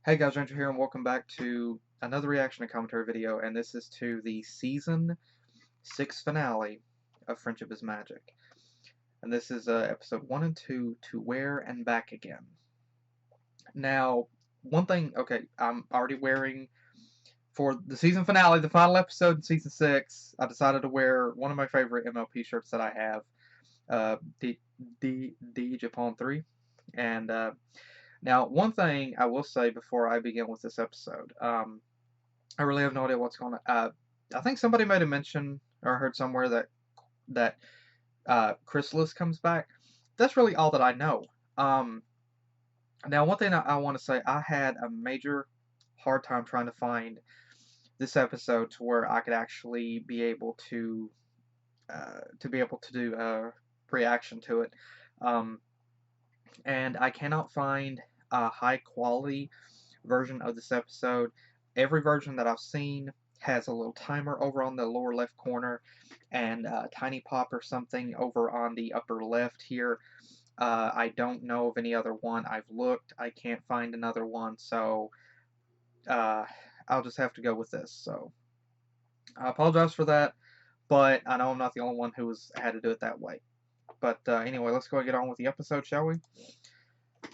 Hey guys, Andrew here, and welcome back to another reaction and commentary video, and this is to the Season 6 finale of Friendship is Magic. And this is episode 1 and 2, To Where and Back Again. Now, one thing, okay, I'm already wearing, for the season finale, the final episode in Season 6, I decided to wear one of my favorite MLP shirts that I have, D Japan 3, and now, one thing I will say before I begin with this episode, I really have no idea what's going on. I think somebody made a mention, or I heard somewhere that Chrysalis comes back. That's really all that I know. Now, one thing I want to say, I had a major hard time trying to find this episode to where I could actually be able to do a reaction to it, and I cannot find a high quality version of this episode. Every version that I've seen has a little timer over on the lower left corner and a tiny pop or something over on the upper left here. I don't know of any other one. I've looked, I can't find another one, so I'll just have to go with this. So I apologize for that, but I know I'm not the only one who had to do it that way. But anyway, let's go and get on with the episode, shall we?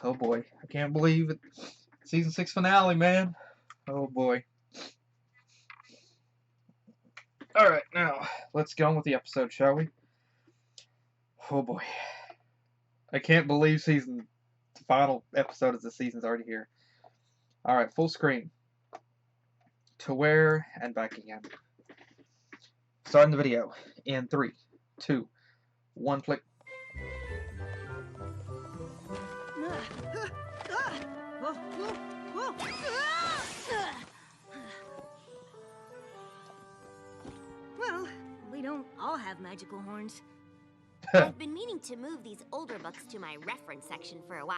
Oh boy, I can't believe it. Season 6 finale, man. Oh boy. Alright, now, let's get on with the episode, shall we? Oh boy. I can't believe the final episode of the season's already here. Alright, full screen. To Where and Back Again. Starting the video in 3, 2, 1, click. Well, we don't all have magical horns. I've been meaning to move these older books to my reference section for a while.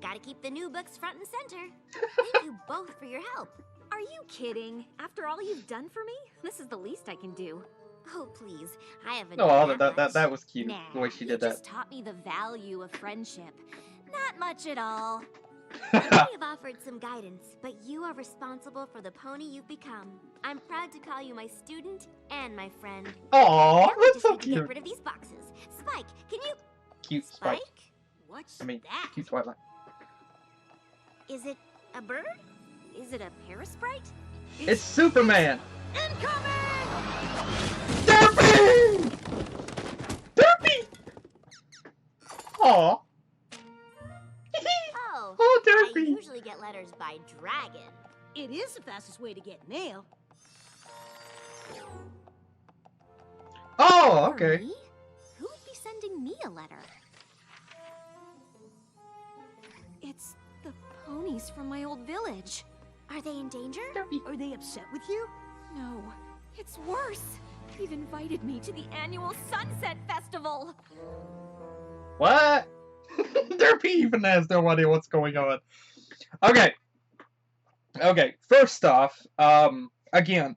Gotta keep the new books front and center. Thank you both for your help. Are you kidding? After all you've done for me, this is the least I can do. Oh, please. I haven't Oh, done that much. that was cute, Nah, the way she you did that. just taught me the value of friendship. Not much at all. I may have offered some guidance, but you are responsible for the pony you've become. I'm proud to call you my student and my friend. Aww, Now we that's just so need to get cute. rid of these boxes. Spike, can you... Cute Spike. What's I mean, that? cute Twilight. Is it a bird? Is it a parasprite? It's Superman! Incoming! Derpy! Derpy! Aww. Oh, Oh, I Derpy! usually get letters by dragon. It is the fastest way to get mail. Oh, For okay. me? Who would be sending me a letter? It's the ponies from my old village. Are they in danger? Are they upset with you? No, it's worse. They've invited me to the annual Sunset Festival. What? Derpy even has no idea what's going on. Okay. Okay, first off, again.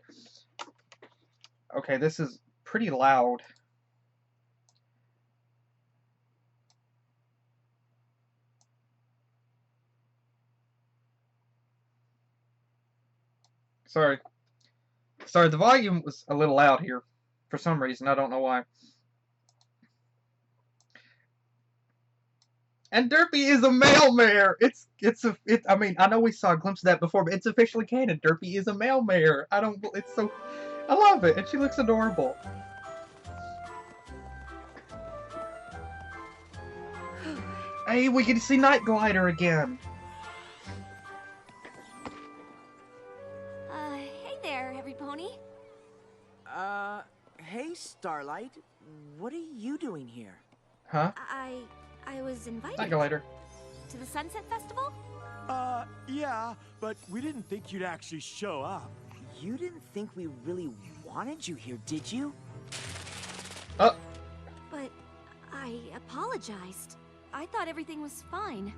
Okay, this is pretty loud. Sorry, the volume was a little loud here. For some reason, I don't know why. And Derpy is a male mare. I mean, I know we saw a glimpse of that before, but it's officially canon. Derpy is a male mare. I love it, and she looks adorable. Hey, we get to see Night Glider again. Hey there, every pony. Hey, Starlight. What are you doing here? Huh? I was invited Night Glider. to the Sunset Festival. Yeah, but we didn't think you'd actually show up. You didn't think we really wanted you here, did you? Oh. But I apologized. I thought everything was fine.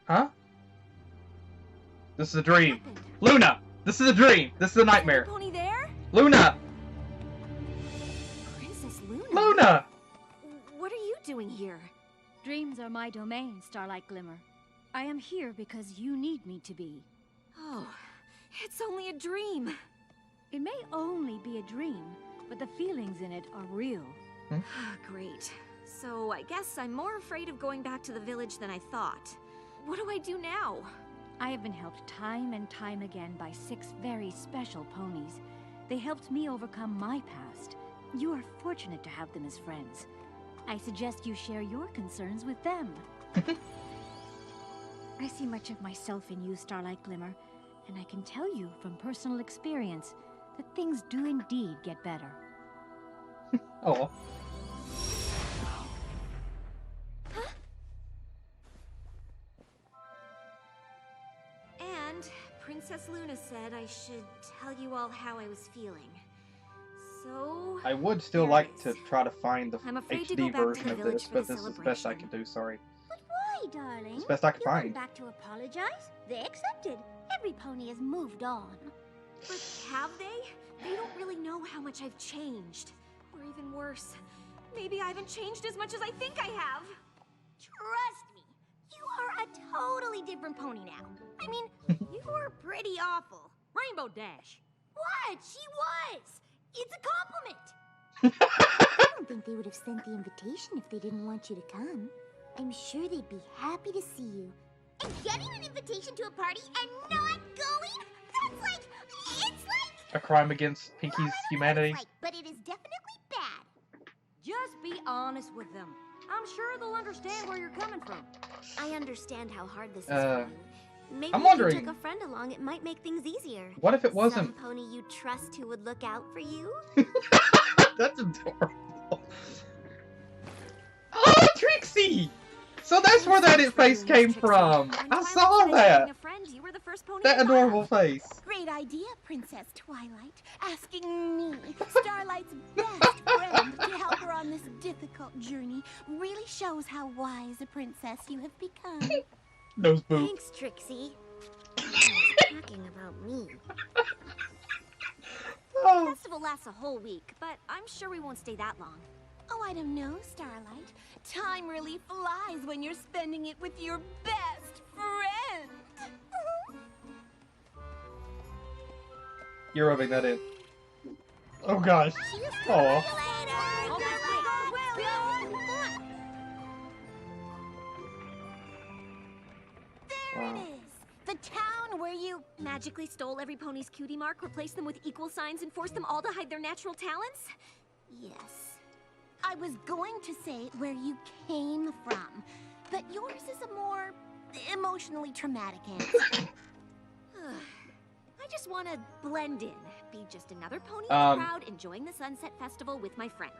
Huh? This is a dream. What happened? Luna! This is a dream! This is a nightmare! Pony there? Luna! Princess Luna? Luna! What are you doing here? Dreams are my domain, Starlight Glimmer. I am here because you need me to be. Oh, it's only a dream. It may only be a dream, but the feelings in it are real. Great. So I guess I'm more afraid of going back to the village than I thought. What do I do now? I have been helped time and time again by 6 very special ponies. They helped me overcome my past. You are fortunate to have them as friends. I suggest you share your concerns with them. I see much of myself in you, Starlight Glimmer, and I can tell you from personal experience that things do indeed get better. Oh. And Princess Luna said I should tell you all how I was feeling. So... I would still there like it to is. try to find the I'm afraid to go HD back to version the of village this, for but the this is the best I can celebration. do, sorry. But why, darling? It's the best I can You're find. going back to apologize? They accepted. Every pony has moved on. But have they? They don't really know how much I've changed. Or even worse, maybe I haven't changed as much as I think I have. Trust me, you are a totally different pony now. I mean, you were pretty awful. Rainbow Dash. What? She was. It's a compliment. I don't think they would have sent the invitation if they didn't want you to come. I'm sure they'd be happy to see you. And getting an invitation to a party and not going? That's like, it's like... A crime against Pinky's Well, I don't know what humanity. it's like, but it is definitely bad. Just be honest with them. I'm sure they'll understand where you're coming from. I understand how hard this is for you. Maybe I'm if wondering- you took a friend along, it might make things easier. What if it wasn't? Some pony you trust who would look out for you? That's adorable. Oh, Trixie! So that's where that face came from. I saw that. You were the first pony That I thought adorable of. face. Great idea, Princess Twilight. Asking me, Starlight's best friend, to help her on this difficult journey really shows how wise a princess you have become. Nose boot. Thanks, Trixie. Talking about me. The Oh. festival lasts a whole week, but I'm sure we won't stay that long. Oh, I don't know, Starlight. Time really flies when you're spending it with your best friend. You're rubbing that in. Oh gosh. Aw. There Wow. it is. The town where you... Magically stole every pony's cutie mark, replaced them with equal signs, and forced them all to hide their natural talents? Yes. I was going to say where you came from, but yours is a more emotionally traumatic answer. I just want to blend in, be just another pony in the crowd, enjoying the Sunset Festival with my friend.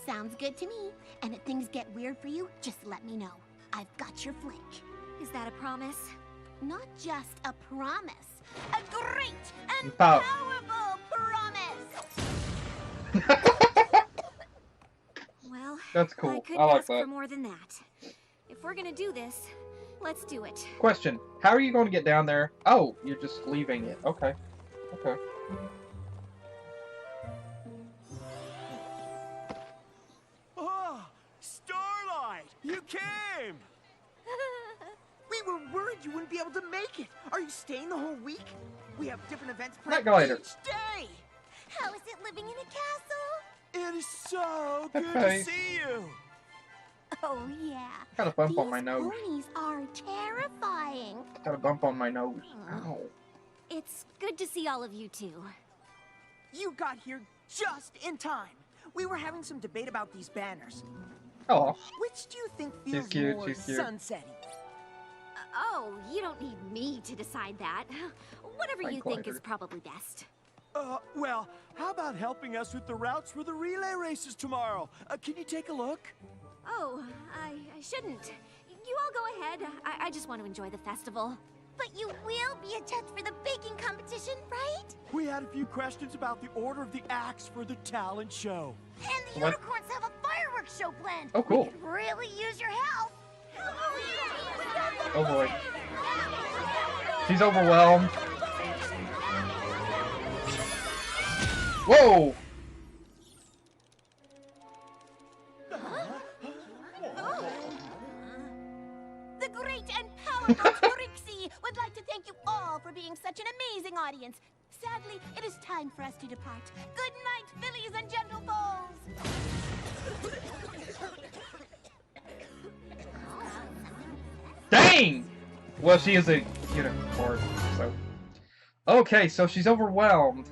Sounds good to me. And if things get weird for you, just let me know. I've got your flick. Is that a promise? Not just a promise, a great and Pow. powerful promise! Well, That's I cool. couldn't I like ask for that. more than that. If we're gonna do this, let's do it. Question. How are you going to get down there? Oh, you're just leaving it. Okay. Okay. Oh, Starlight! You came! We were worried you wouldn't be able to make it. Are you staying the whole week? We have different events Night planned glider. each day. How is it living in a castle? It is so good Okay. to see you! Oh, yeah. Got a bump These on my nose. ponies are terrifying. Got a bump on my nose. Ow. It's good to see all of you too. You got here just in time. We were having some debate about these banners. Oh. Which do you think feels cute, more she's cute. sunsetty? Oh, you don't need me to decide that. Whatever Night you think glider. is probably best. Well, how about helping us with the routes for the relay races tomorrow? Can you take a look? Oh, I shouldn't. You all go ahead. I just want to enjoy the festival. But you will be a judge for the baking competition, right? We had a few questions about the order of the acts for the talent show. And the What? unicorns have a fireworks show planned. Oh, cool. We could really use your help. Oh boy. She's overwhelmed. Whoa! The great and powerful Trixie would like to thank you all for being such an amazing audience. Sadly, it is time for us to depart. Good night, fillies and gentlefolds! Dang! Well, she is a unicorn, so... Okay, so she's overwhelmed.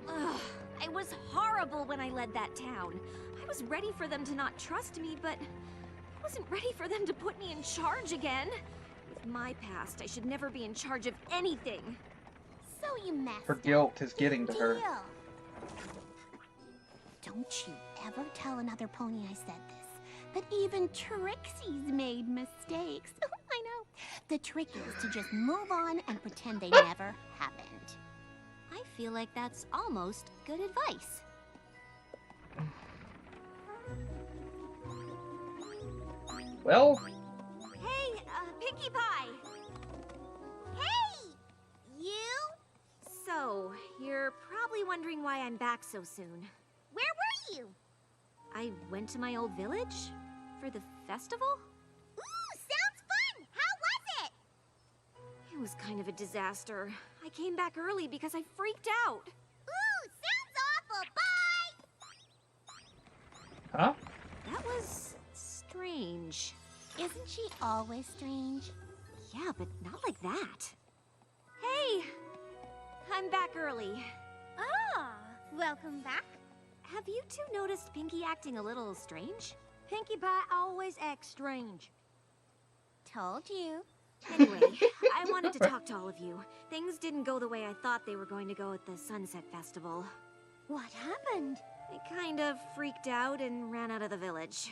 Ugh, it was horrible when I led that town. I was ready for them to not trust me, but I wasn't ready for them to put me in charge again. With my past, I should never be in charge of anything. So you messed Her guilt is getting to her. Deal. Don't you ever tell another pony I said this. But even Trixie's made mistakes. I know. The trick is to just move on and pretend they never happened. I feel like that's almost good advice. Well, Hey, Pinkie Pie! Hey! You? So, you're probably wondering why I'm back so soon. Where were you? I went to my old village for the festival? Ooh, sounds fun! How was it? It was kind of a disaster. I came back early because I freaked out. Ooh, sounds awful! Bye! huh? That was strange. Isn't she always strange? Yeah, but not like that. Hey! I'm back early. Ah, welcome back. Have you two noticed Pinkie acting a little strange? Pinkie Pie always acts strange. Told you. Anyway, I wanted to talk to all of you. Things didn't go the way I thought they were going to go at the Sunset Festival. What happened? I kind of freaked out and ran out of the village.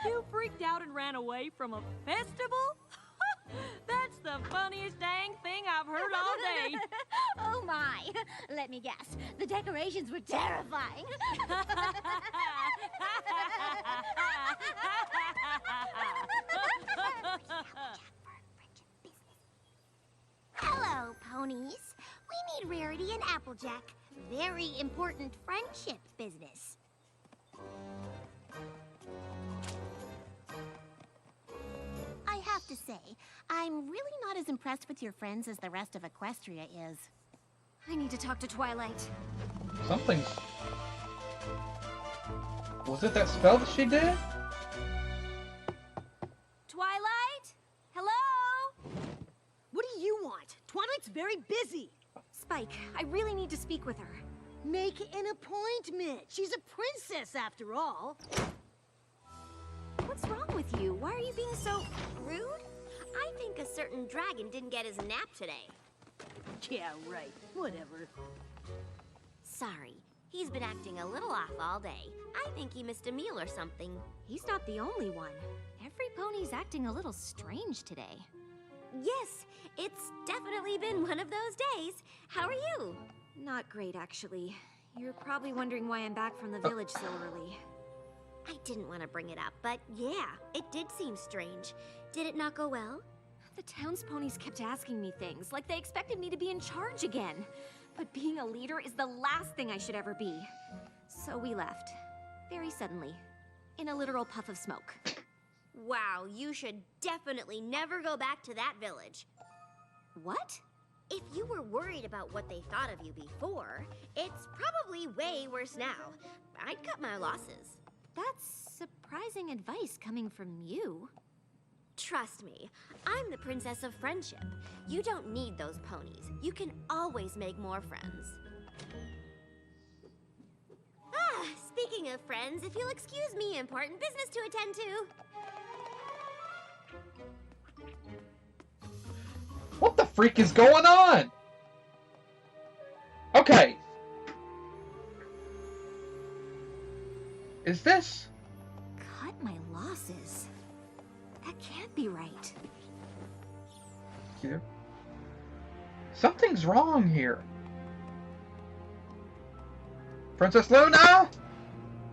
You freaked out and ran away from a festival? That's the funniest dang thing I've heard all day. Oh my! Let me guess. The decorations were terrifying. Hello, ponies. We need Rarity and Applejack. Very important friendship business. I have to say, I'm really not as impressed with your friends as the rest of Equestria is. I need to talk to Twilight. Something's... Was it that spell that she did? Twilight? Hello? What do you want? Twilight's very busy. Spike, I really need to speak with her. Make an appointment. She's a princess after all. What's wrong with you? Why are you being so rude? I think a certain dragon didn't get his nap today. Yeah, right. Whatever. Sorry. He's been acting a little off all day. I think he missed a meal or something. He's not the only one. Every pony's acting a little strange today. Yes, it's definitely been one of those days. How are you? Not great, actually. You're probably wondering why I'm back from the village so early. I didn't want to bring it up, but yeah, it did seem strange. Did it not go well? The town's ponies kept asking me things, like they expected me to be in charge again. But being a leader is the last thing I should ever be. So we left. Very suddenly. In a literal puff of smoke. Wow, you should definitely never go back to that village. What? If you were worried about what they thought of you before, it's probably way worse now. I'd cut my losses. That's surprising advice coming from you. Trust me, I'm the princess of friendship. You don't need those ponies. You can always make more friends. Ah, speaking of friends, if you'll excuse me, important business to attend to. What the freak is going on? Okay. Is this... Cut my losses. That can't be right. Here? Something's wrong here. Princess Luna?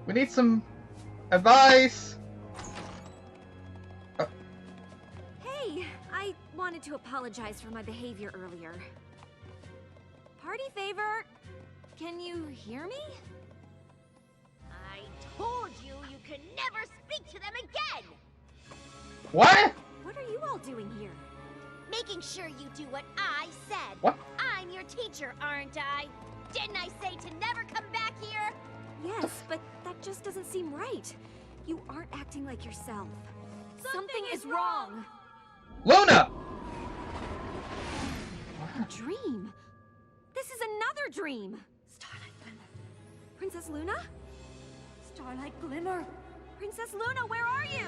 We need some advice. Hey, I wanted to apologize for my behavior earlier. Party favor, can you hear me? I told you you can never speak to them again! What? What are you all doing here? Making sure you do what I said. What? I'm your teacher, aren't I? Didn't I say to never come back here? Yes, but that just doesn't seem right. You aren't acting like yourself. Something is wrong. Luna! A dream. This is another dream. Starlight Glimmer. Princess Luna? Starlight Glimmer. Princess Luna, where are you?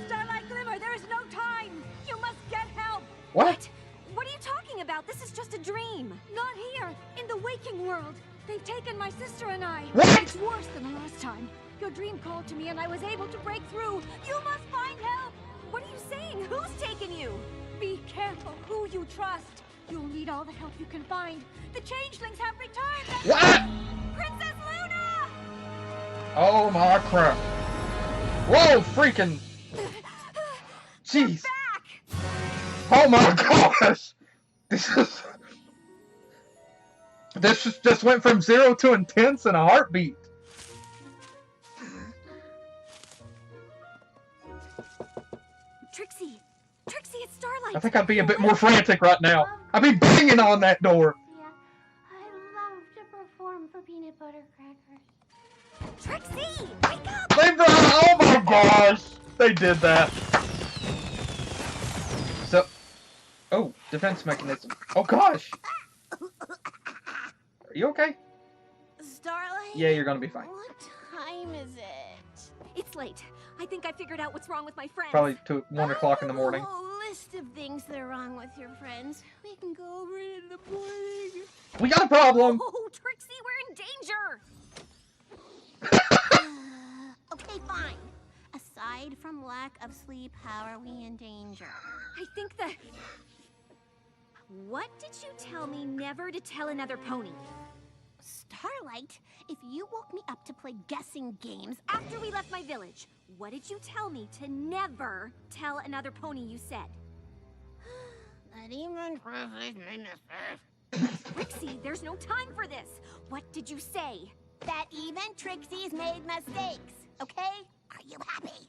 Starlight Glimmer, there is no time! You must get help! What? What are you talking about? This is just a dream. Not here, in the waking world. They've taken my sister and I. What? It's worse than the last time. Your dream called to me and I was able to break through. You must find help! What are you saying? Who's taken you? Be careful who you trust. You'll need all the help you can find. The Changelings have returned! What? Princess Luna! Oh my crap. Whoa, freaking. Jeez. Back! Oh my gosh. This just went from 0 to intense in a heartbeat. Trixie! Trixie, it's Starlight! I think I'd be a bit more frantic right now. I'd be banging on that door. Yeah, I love to perform for peanut butter crackers. Trixie! Wake up! They brought. Oh my gosh. They did that. So. Oh, defense mechanism. Oh gosh. Are you okay? Starlight? Yeah, you're gonna be fine. What time is it? It's late. I think I figured out what's wrong with my friends. Probably to 1 o'clock in the morning. Oh, list of things that are wrong with your friends. We can go over it in the morning. We got a problem. Oh, Trixie, we're in danger! Okay, fine. Aside from lack of sleep, how are we in danger? I think that... What did you tell me never to tell another pony? Starlight, if you woke me up to play guessing games After we left my village, what did you tell me to never tell another pony you said? that even Trixie's made mistakes. Trixie, there's no time for this. What did you say? That even Trixie's made mistakes, okay? Are you happy?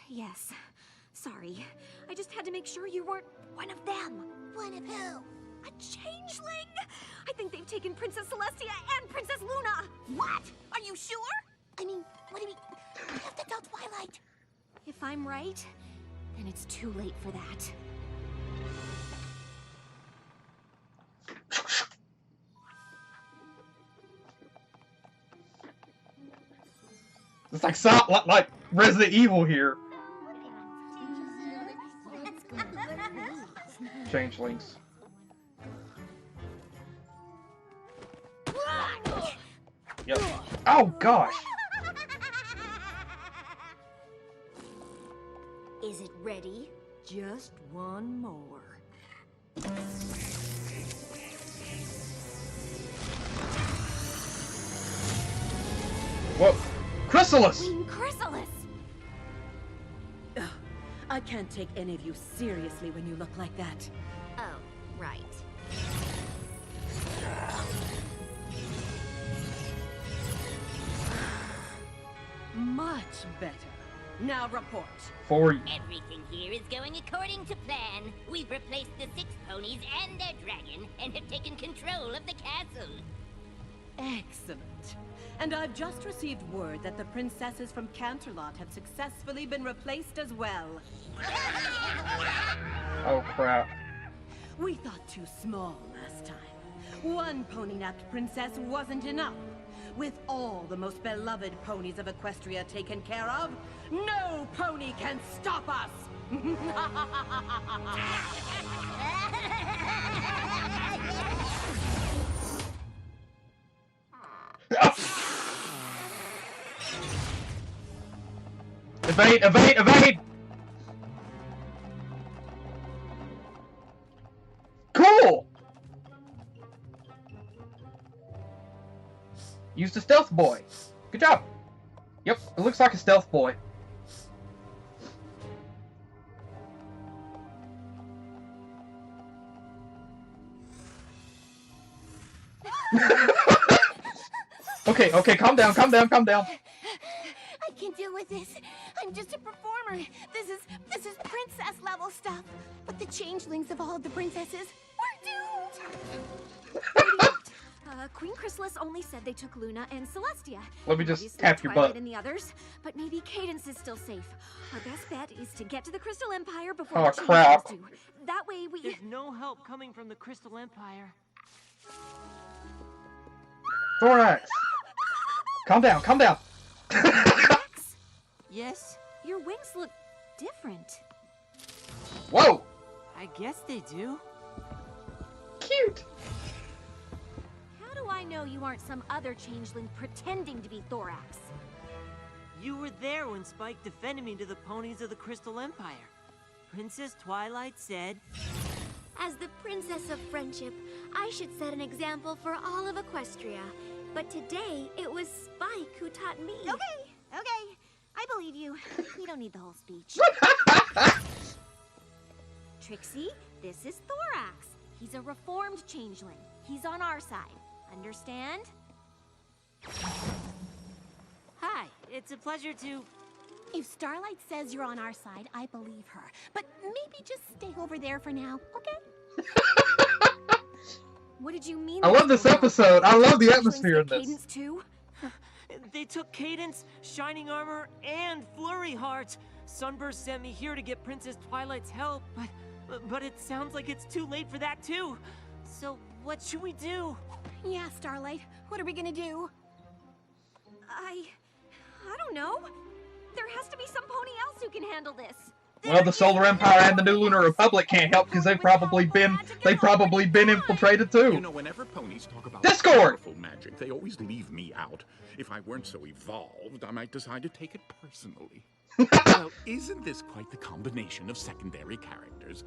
Yes. Sorry. I just had to make sure you weren't one of them. One of who? A changeling! I think they've taken Princess Celestia and Princess Luna! What? Are you sure? I mean, what do you mean? We have to tell Twilight. If I'm right, then it's too late for that. It's like Resident Evil here. Changelings. Yep. Oh gosh. Is it ready? Just one more. Whoa. Chrysalis! Queen Chrysalis! I can't take any of you seriously when you look like that. Oh, right. Much better. Now report. For you. Everything here is going according to plan. We've replaced the 6 ponies and their dragon and have taken control of the castle. Excellent. And I've just received word that the princesses from Canterlot have successfully been replaced as well. Oh crap. We thought too small last time. One pony-napped princess wasn't enough. With all the most beloved ponies of Equestria taken care of, no pony can stop us! Evade! Evade! Evade! Cool! Use the stealth boy. Good job. Yep, it looks like a stealth boy. Okay, calm down. I can deal with this. I'm just a performer. This is princess level stuff. But the changelings of all the princesses, we're doomed. Queen Chrysalis only said they took Luna and Celestia. Let me just Obviously, tap your Twilight butt. and the others, but maybe Cadence is still safe. Our best bet is to get to the Crystal Empire before Oh, the crap. changelings do. That way we... There's no help coming from the Crystal Empire. Thorax! Calm down. Max, Yes, your wings look different. Whoa! I guess they do. Cute! How do I know you aren't some other changeling pretending to be Thorax? You were there when Spike defended me to the ponies of the Crystal Empire. Princess Twilight said, As the princess of friendship, I should set an example for all of Equestria. But today, it was Spike who taught me. Okay. I believe you. We don't need the whole speech. Trixie, this is Thorax. He's a reformed changeling. He's on our side. Understand? Hi, it's a pleasure to... If Starlight says you're on our side, I believe her. But maybe just stay over there for now, okay? What did you mean? I love this episode. I love the atmosphere in this. Cadence too? They took Cadence, Shining Armor, and Flurry Heart. Sunburst sent me here to get Princess Twilight's help, but it sounds like it's too late for that too. So what should we do? Yeah, Starlight. What are we gonna do? I don't know. There has to be some pony else who can handle this. Well, the Solar Empire and the New Lunar Republic can't help because they've probably been infiltrated You too. know, whenever ponies talk about Discord! powerful magic, they always leave me out. If I weren't so evolved, I might decide to take it personally. Well, isn't this quite the combination of secondary characters?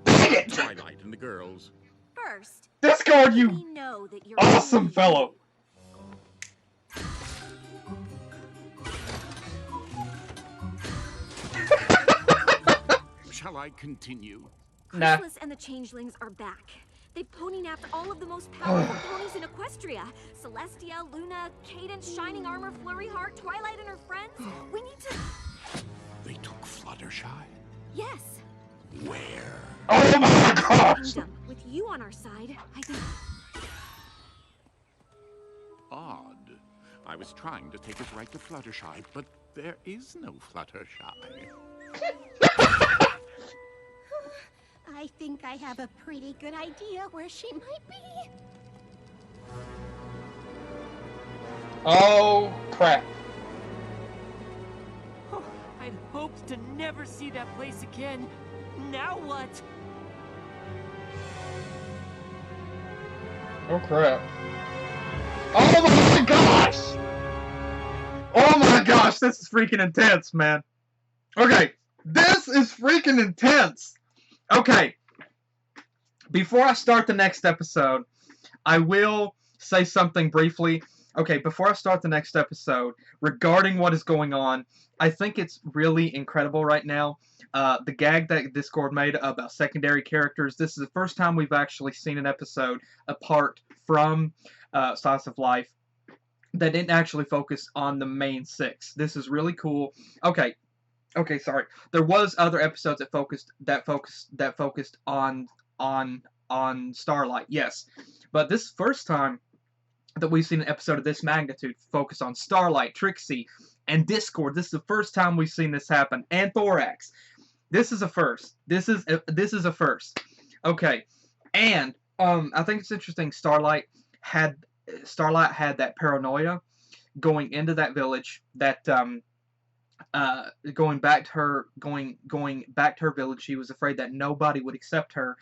Dang it! Twilight and the girls. First, Discord, we you know that you're awesome really fellow. Shall I continue? Nah. Chrysalis and the Changelings are back. They pony-napped all of the most powerful ponies in Equestria. Celestia, Luna, Cadence, Shining Armor, Flurry Heart, Twilight and her friends. We need to... They took Fluttershy? Yes. Where? Oh my gosh! Kingdom. With you on our side, I think... Odd. I was trying to take us right to Fluttershy, but there is no Fluttershy. I think I have a pretty good idea where she might be. Oh crap. Oh, I'd hoped to never see that place again. Now what? Oh crap. Oh my gosh! Oh my gosh, this is freaking intense, man. Okay, this is freaking intense. Okay, before I start the next episode, I will say something briefly. Okay, before I start the next episode, regarding what is going on, I think it's really incredible right now. The gag that Discord made about secondary characters, this is the first time we've actually seen an episode apart from Slice of Life that didn't actually focus on the main six. This is really cool. Okay, sorry. There was other episodes that focused on Starlight, yes. But this first time that we've seen an episode of this magnitude focus on Starlight, Trixie, and Discord. This is the first time we've seen this happen. And Thorax. This is a first. This is a first. Okay. And I think it's interesting Starlight had that paranoia going into that village, that going back to her village, she was afraid that nobody would accept her,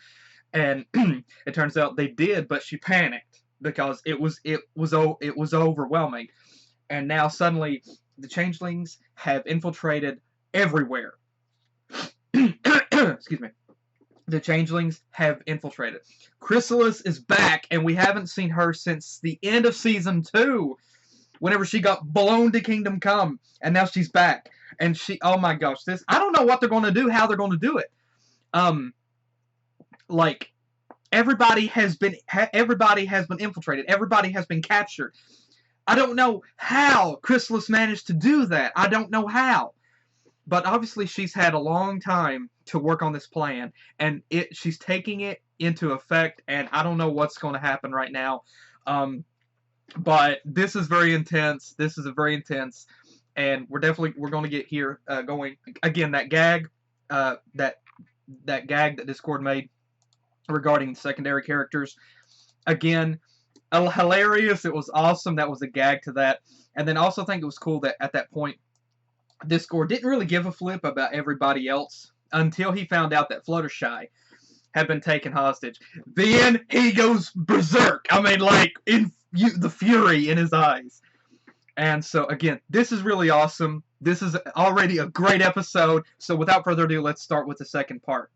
and it turns out they did, but she panicked because it was overwhelming, and now suddenly the changelings have infiltrated everywhere. Excuse me. The changelings have infiltrated. Chrysalis is back, and we haven't seen her since the end of season 2, whenever she got blown to Kingdom Come, and now she's back. And oh my gosh, I don't know what they're going to do, how they're going to do it. Like, everybody has been infiltrated. Everybody has been captured. I don't know how Chrysalis managed to do that. I don't know how. But obviously she's had a long time to work on this plan, and she's taking it into effect, and I don't know what's going to happen right now. But this is very intense. This is a very intense, and we're going to get here going again. That gag, that gag that Discord made regarding secondary characters, again, hilarious. It was awesome. That was a gag to that, and then also think it was cool that at that point, Discord didn't really give a flip about everybody else until he found out that Fluttershy had been taken hostage. Then he goes berserk. I mean, like, the fury in his eyes. And so, again, this is really awesome. This is already a great episode. So without further ado, let's start with the second part.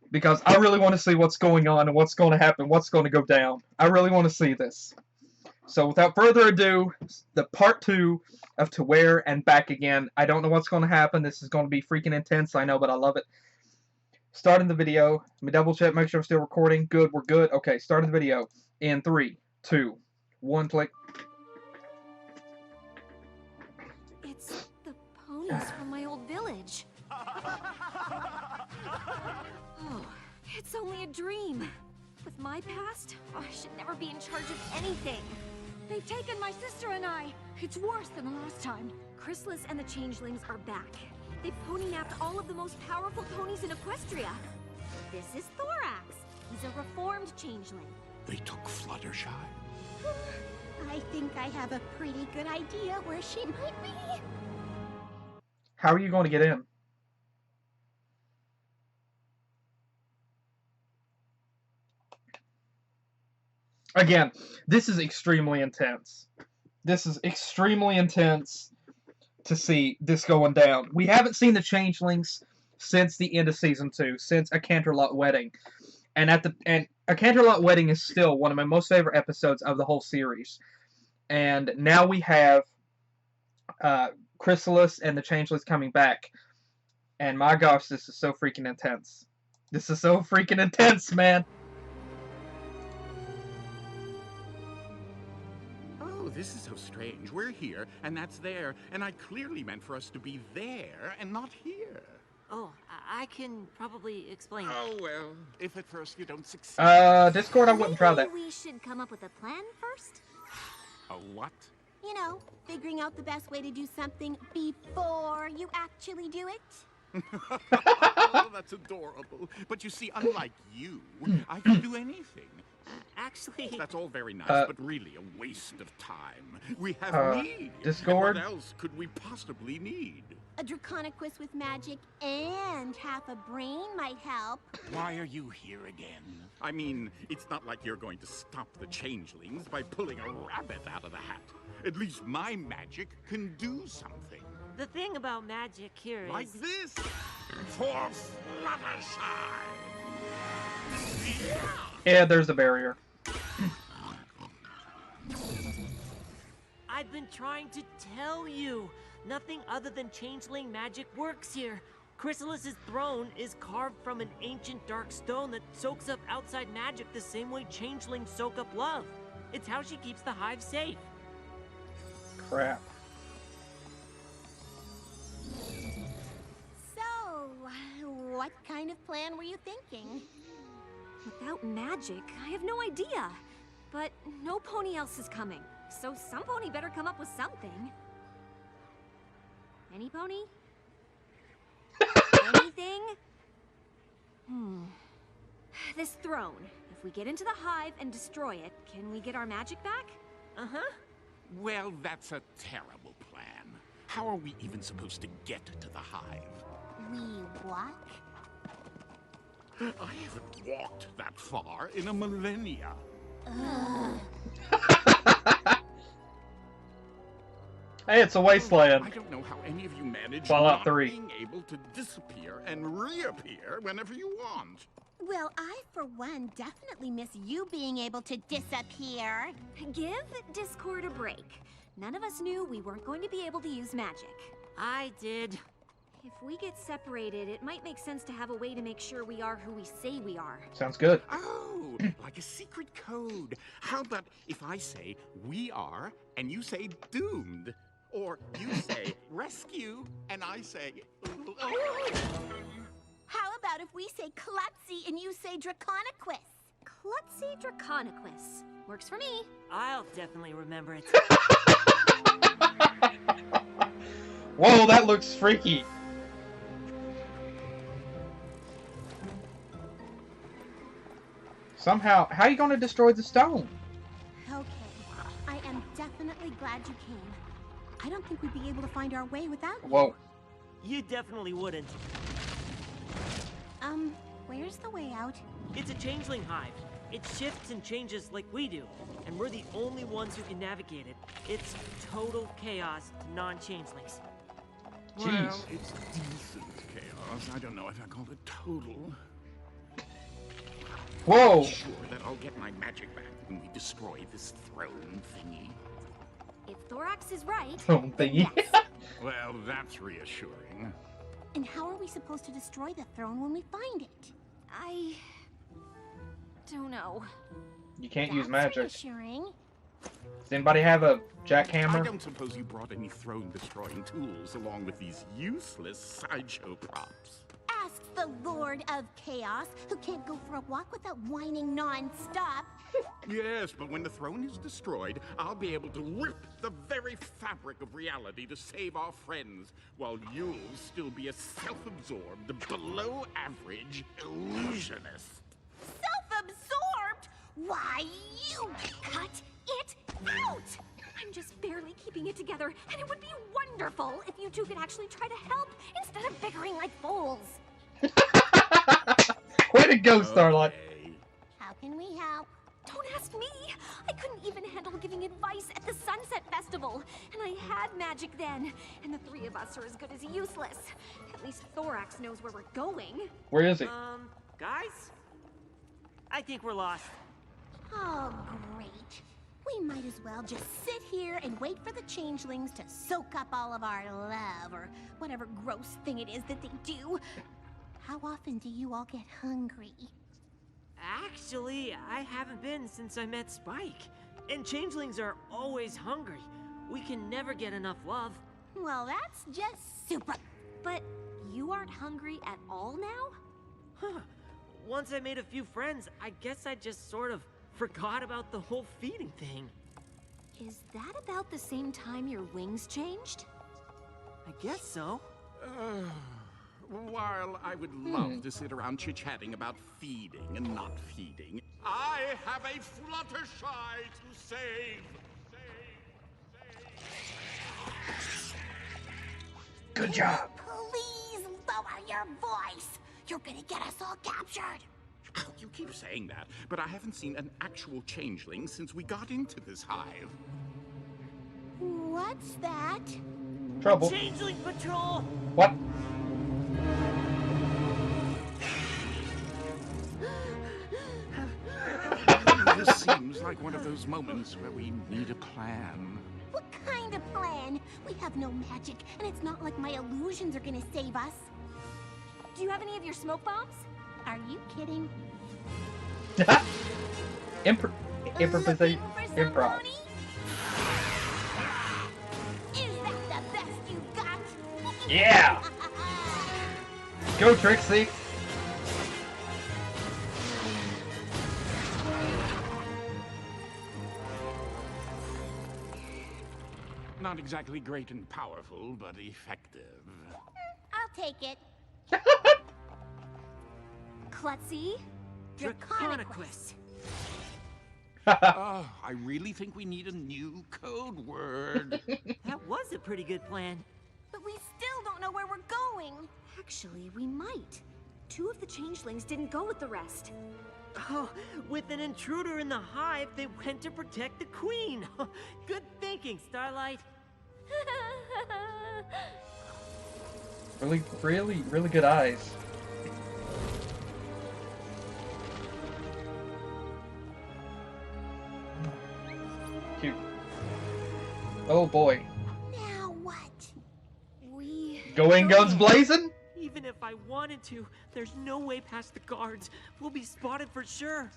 Because I really want to see what's going on and what's going to happen, what's going to go down. I really want to see this. So without further ado, the part 2 of To Where and Back Again. I don't know what's going to happen. This is going to be freaking intense, I know, but I love it. Starting the video. Let me double check, make sure I'm still recording. Good, we're good. Okay, starting the video in 3, 2, 1, click. It's the ponies from my old village. Oh, it's only a dream. With my past, I should never be in charge of anything. They've taken my sister and I. It's worse than the last time. Chrysalis and the Changelings are back. They've pony-napped all of the most powerful ponies in Equestria. This is Thorax. He's a reformed changeling. They took Fluttershy? I think I have a pretty good idea where she might be. How are you going to get in? Again, this is extremely intense. This is extremely intense to see this going down. We haven't seen the Changelings since the end of Season 2, since A Canterlot Wedding. And A Canterlot Wedding is still one of my most favorite episodes of the whole series. And now we have Chrysalis and the Changelings coming back. And my gosh, this is so freaking intense. This is so freaking intense, man. This is so strange. We're here, and that's there, and I clearly meant for us to be there and not here. Oh, I can probably explain. Oh, well, if at first you don't succeed. Discord, I wouldn't try that. Maybe we should come up with a plan first? A what? You know, figuring out the best way to do something before you actually do it. Oh, that's adorable. But you see, unlike you, I can do anything. Actually... That's all very nice, but really a waste of time. We have need. Discord? And what else could we possibly need? A draconic quiz with magic and half a brain might help. Why are you here again? I mean, it's not like you're going to stop the Changelings by pulling a rabbit out of the hat. At least my magic can do something. The thing about magic here is... Like this! For Fluttershy! Yeah, there's a barrier. I've been trying to tell you. Nothing other than changeling magic works here. Chrysalis's throne is carved from an ancient dark stone that soaks up outside magic the same way changelings soak up love. It's how she keeps the hive safe. Crap. So, what kind of plan were you thinking? Without magic, I have no idea. But no pony else is coming, so some pony better come up with something. Any pony? Anything? This throne. If we get into the hive and destroy it, can we get our magic back? Uh-huh. Well, that's a terrible plan. How are we even supposed to get to the hive? We what? I haven't walked that far in a millennia. Hey, it's a wasteland. I don't know how any of you manage Fallout not 3. being able to disappear and reappear whenever you want. Well, I, for one, definitely miss you being able to disappear. Give Discord a break. None of us knew we weren't going to be able to use magic. I did. If we get separated, it might make sense to have a way to make sure we are who we say we are. Sounds good. Oh, like a secret code. How about if I say we are and you say doomed? Or you say rescue and I say... How about if we say klutzy and you say draconiquus? Klutzy Draconiquus. Works for me. I'll definitely remember it. Whoa, that looks freaky. Somehow, how are you going to destroy the stone? Okay, I am definitely glad you came. I don't think we'd be able to find our way without you. Whoa. You definitely wouldn't. Where's the way out? It's a changeling hive. It shifts and changes like we do, and we're the only ones who can navigate it. It's total chaos to non-changelings. Jeez. Well, it's decent chaos. I don't know if I call it total. Whoa. Sure that I'll get my magic back when we destroy this throne thingy. If Thorax is right, Throne thingy. yes. Well, that's reassuring. And how are we supposed to destroy the throne when we find it? I don't know. You can't use That's magic. reassuring. Does anybody have a I jackhammer? don't suppose you brought any throne-destroying tools along with these useless sideshow props. Ask the Lord of Chaos, who can't go for a walk without whining non-stop. Yes, but when the throne is destroyed, I'll be able to rip the very fabric of reality to save our friends, while you'll still be a self-absorbed, below-average illusionist. Self-absorbed? Why, you cut it out! I'm just barely keeping it together, and it would be wonderful if you two could actually try to help instead of bickering like fools. Way to go, Starlight. Okay. How can we help? Don't ask me. I couldn't even handle giving advice at the Sunset Festival, and I had magic then, and the three of us are as good as useless. At least Thorax knows where we're going. Where is he? Guys? I think we're lost. Oh, great. We might as well just sit here and wait for the changelings to soak up all of our love, or whatever gross thing it is that they do. How often do you all get hungry? Actually, I haven't been since I met Spike. And changelings are always hungry. We can never get enough love. Well, that's just super. But you aren't hungry at all now? Huh. Once I made a few friends, I guess I just sort of forgot about the whole feeding thing. Is that about the same time your wings changed? I guess so. While I would love to sit around chit-chatting about feeding and not feeding, I have a Fluttershy to save. Good job. Please lower your voice. You're gonna get us all captured. Oh, you keep saying that, but I haven't seen an actual changeling since we got into this hive. What's that? Trouble. Changeling Patrol! What? This seems like one of those moments where we need a plan. What kind of plan? We have no magic, and it's not like my illusions are gonna save us. Do you have any of your smoke bombs? Are you kidding? Improvisation. Looking for Improv. somebody? Is that the best you got? Yeah. Go, Trixie. Not exactly great and powerful, but effective. I'll take it. Klutzy? Draconiquus. I really think we need a new code word. That was a pretty good plan. But we still don't know where we're going. Actually, we might. 2 of the changelings didn't go with the rest. Oh, with an intruder in the hive, they went to protect the queen. Good thinking, Starlight. Really good eyes. Cute. Oh boy. Now what? We Going guns blazing? Even if I wanted to, there's no way past the guards. We'll be spotted for sure.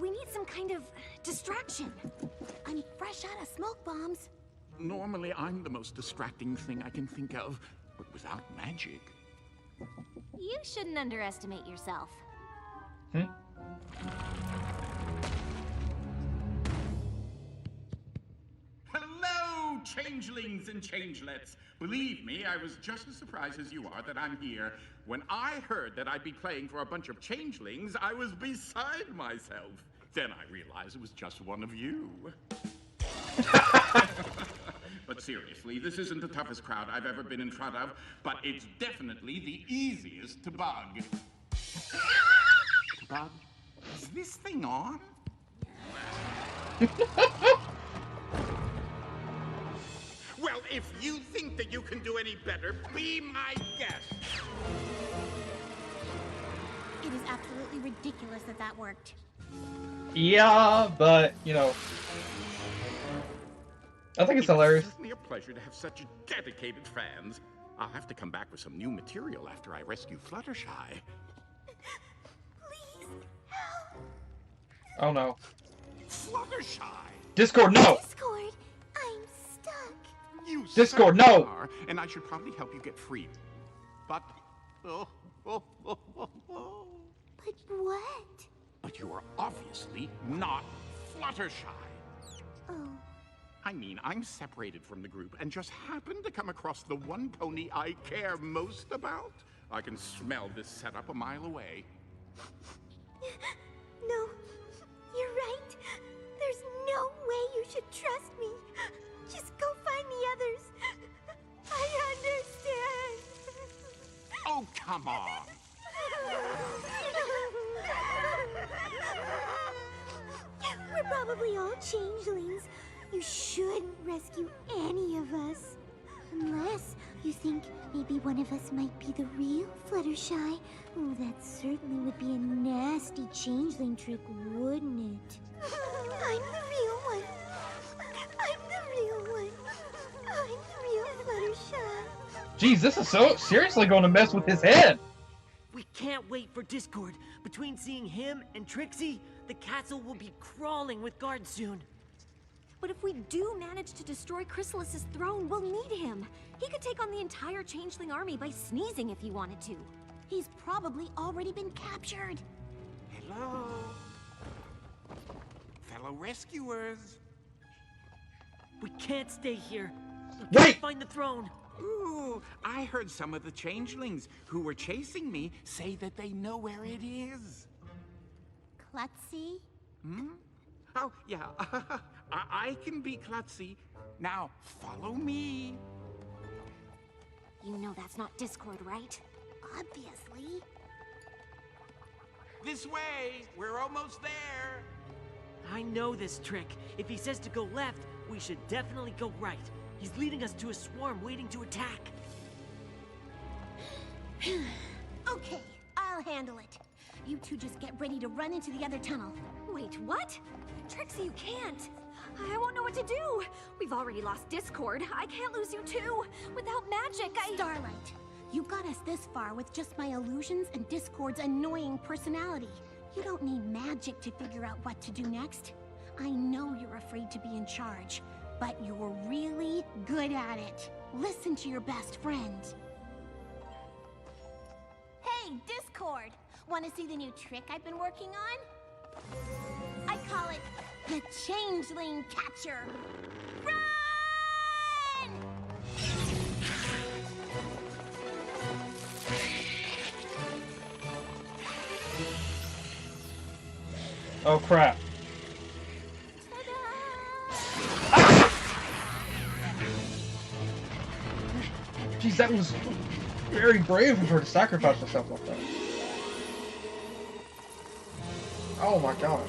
We need some kind of distraction. I'm fresh out of smoke bombs. Normally, I'm the most distracting thing I can think of, but without magic. You shouldn't underestimate yourself. Hello, changelings and changelets. Believe me, I was just as surprised as you are that I'm here. When I heard that I'd be playing for a bunch of changelings, I was beside myself. Then I realized it was just one of you. But seriously, this isn't the toughest crowd I've ever been in front of, but it's definitely the easiest to bug. To bug? Is this thing on? Well, if you think that you can do any better, be my guest. It is absolutely ridiculous that that worked. Yeah, but, you know, I think it's hilarious. It's certainly a pleasure to have such dedicated fans. I'll have to come back with some new material after I rescue Fluttershy. Please, help. Oh no. Fluttershy! Discord, no! Discord, I'm stuck. You Discord, certainly no! are, and I should probably help you get free. But... But what? But you are obviously not Fluttershy. Oh. I mean, I'm separated from the group and just happened to come across the one pony I care most about. I can smell this setup a mile away. No, you're right. There's no way you should trust me. Just go find the others. I understand. Oh, come on. We're probably all changelings. You shouldn't rescue any of us. Unless you think maybe one of us might be the real Fluttershy. Oh, that certainly would be a nasty changeling trick, wouldn't it? I'm the real one. I'm the real one. I'm the real Fluttershy. Jeez, this is so seriously going to mess with his head. We can't wait for Discord. Between seeing him and Trixie, the castle will be crawling with guards soon. But if we do manage to destroy Chrysalis's throne, we'll need him. He could take on the entire changeling army by sneezing if he wanted to. He's probably already been captured. Hello? Fellow rescuers. We can't stay here. We Wait! can't find the throne. Ooh, I heard some of the changelings who were chasing me say that they know where it is. Klutzy? Hmm? Oh, yeah. I can be klutzy. Now, follow me. You know that's not Discord, right? Obviously. This way. We're almost there. I know this trick. If he says to go left, we should definitely go right. He's leading us to a swarm waiting to attack. Okay, I'll handle it. You two just get ready to run into the other tunnel. Wait, what? Trixie, you can't. I won't know what to do. We've already lost Discord. I can't lose you too. Without magic, Starlight, you got us this far with just my illusions and Discord's annoying personality. You don't need magic to figure out what to do next. I know you're afraid to be in charge, but you're really good at it. Listen to your best friend. Hey, Discord! Want to see the new trick I've been working on? I call it the Changeling Catcher. Run! Oh crap. Jeez, that was very brave of her to sacrifice herself like that. Oh my gosh.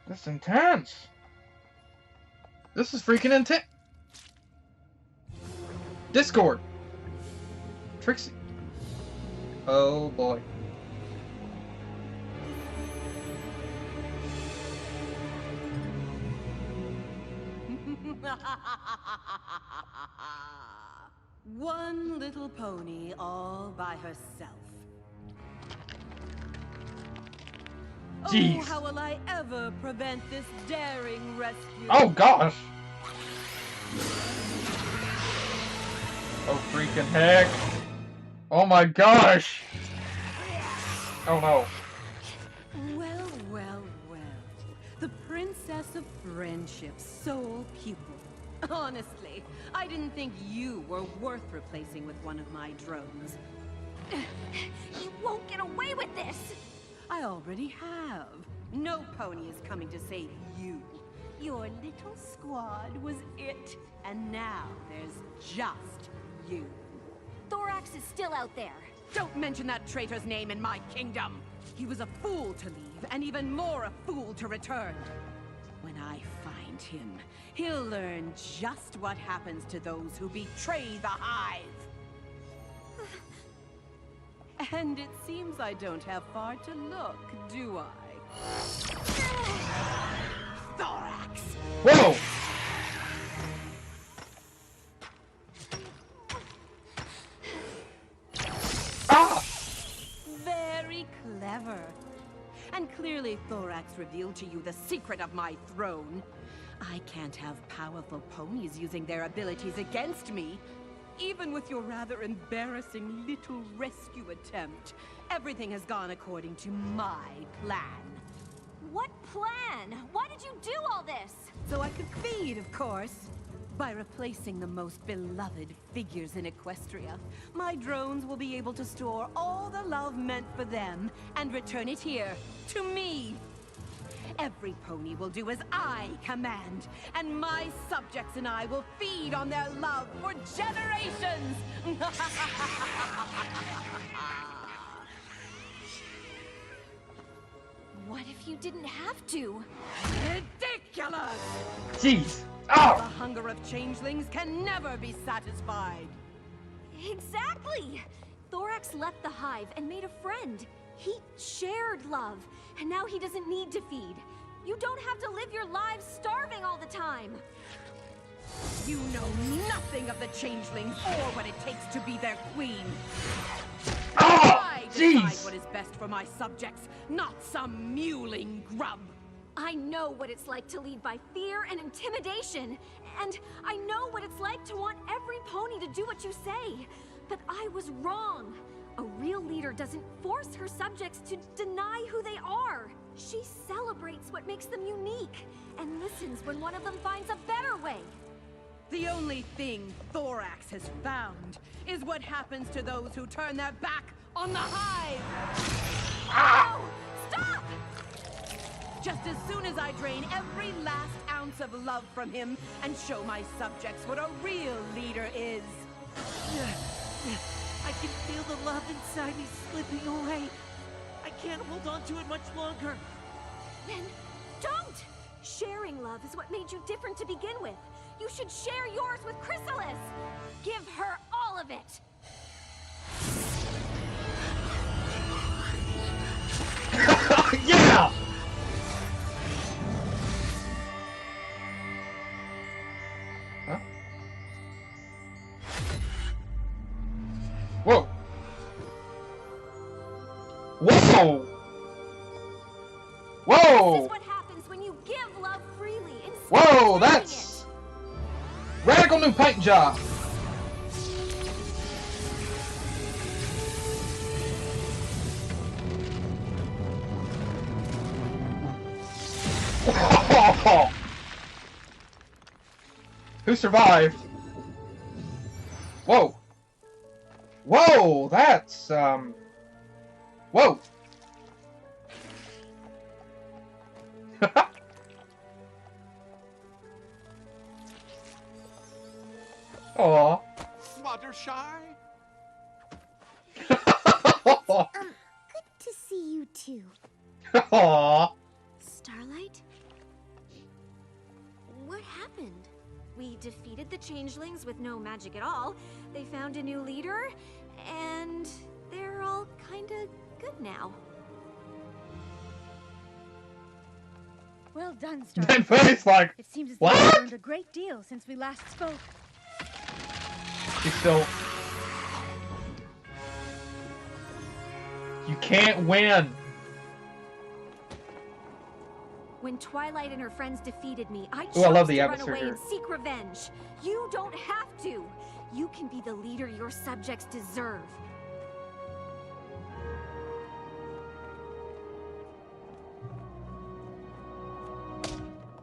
That's intense. This is freaking intense. Discord. Trixie. Oh boy. One little pony all by herself. Jeez. Oh, how will I ever prevent this daring rescue? Oh gosh! Oh freaking heck! Oh my gosh! Oh no. Well, well, well. The Princess of Friendship's sole pupil. Honestly, I didn't think you were worth replacing with one of my drones. You won't get away with this! I already have. No pony is coming to save you. Your little squad was it, and now there's just you. Thorax is still out there. Don't mention that traitor's name in my kingdom! He was a fool to leave, and even more a fool to return. When I find him, he'll learn just what happens to those who betray the Hive. And it seems I don't have far to look, do I? Thorax! Whoa! Ah! Very clever. And clearly Thorax revealed to you the secret of my throne. I can't have powerful ponies using their abilities against me. Even with your rather embarrassing little rescue attempt, everything has gone according to my plan. What plan? Why did you do all this? So I could feed, of course. By replacing the most beloved figures in Equestria, my drones will be able to store all the love meant for them and return it here, to me. Every pony will do as I command, and my subjects and I will feed on their love for generations! What if you didn't have to? Ridiculous! Jeez! The Ah! hunger of changelings can never be satisfied. Exactly! Thorax left the Hive and made a friend. He shared love, and now he doesn't need to feed. You don't have to live your lives starving all the time. You know nothing of the changelings or what it takes to be their queen. Ah! I decide Jeez! what is best for my subjects, not some mewling grub. I know what it's like to lead by fear and intimidation, and I know what it's like to want every pony to do what you say. But I was wrong. A real leader doesn't force her subjects to deny who they are. She celebrates what makes them unique, and listens when one of them finds a better way. The only thing Thorax has found is what happens to those who turn their back on the Hive! No! Stop! Just as soon as I drain every last ounce of love from him and show my subjects what a real leader is. I can feel the love inside me slipping away. I can't hold on to it much longer. Then don't! Sharing love is what made you different to begin with. You should share yours with Chrysalis. Give her all of it. Yeah! Huh? Whoa! Whoa! This Whoa! is what happens when you give love freely instead Whoa! of taking That's radical new paint job. Who survived? Whoa! Whoa! That's whoa! Aw. Fluttershy? Good to see you too. Aw. Starlight? What happened? We defeated the changelings with no magic at all. They found a new leader, and they're all kinda good now. Well done, Then Starlight. Bunny's like, It seems as though what? you've learned a great deal since we last spoke. He's still... You can't win. When Twilight and her friends defeated me, I Ooh, chose I love the to run atmosphere away here. and seek revenge. You don't have to. You can be the leader your subjects deserve.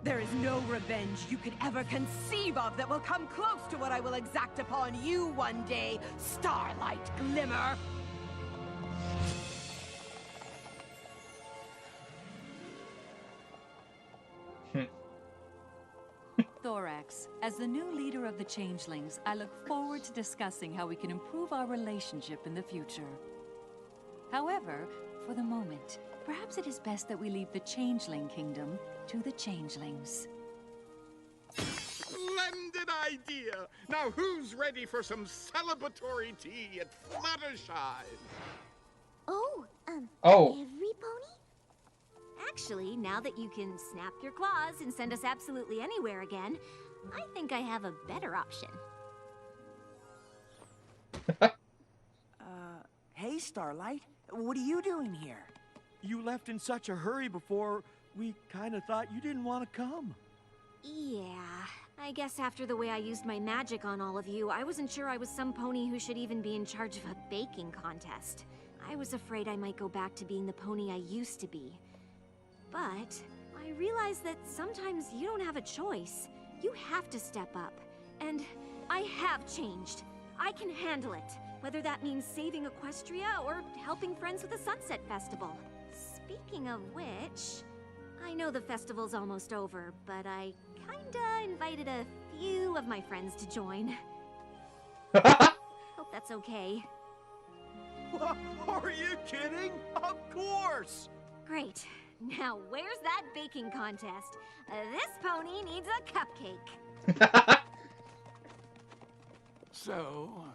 There is no revenge you could ever conceive of that will come close to what I will exact upon you one day, Starlight Glimmer. Thorax, as the new leader of the Changelings, I look forward to discussing how we can improve our relationship in the future. However, for the moment, perhaps it is best that we leave the Changeling Kingdom to the Changelings. Splendid idea! Now who's ready for some celebratory tea at Fluttershy? Oh, Oh. every pony? Actually, now that you can snap your claws and send us absolutely anywhere again, I think I have a better option. Hey, Starlight. What are you doing here? You left in such a hurry before we kind of thought you didn't want to come. Yeah, I guess after the way I used my magic on all of you, I wasn't sure I was some pony who should even be in charge of a baking contest. I was afraid I might go back to being the pony I used to be. But I realized that sometimes you don't have a choice. You have to step up. And I have changed. I can handle it, whether that means saving Equestria or helping friends with the Sunset Festival. Speaking of which, I know the festival's almost over, but I kinda invited a few of my friends to join. Hope that's okay. Are you kidding? Of course! Great. Now, where's that baking contest? This pony needs a cupcake. So,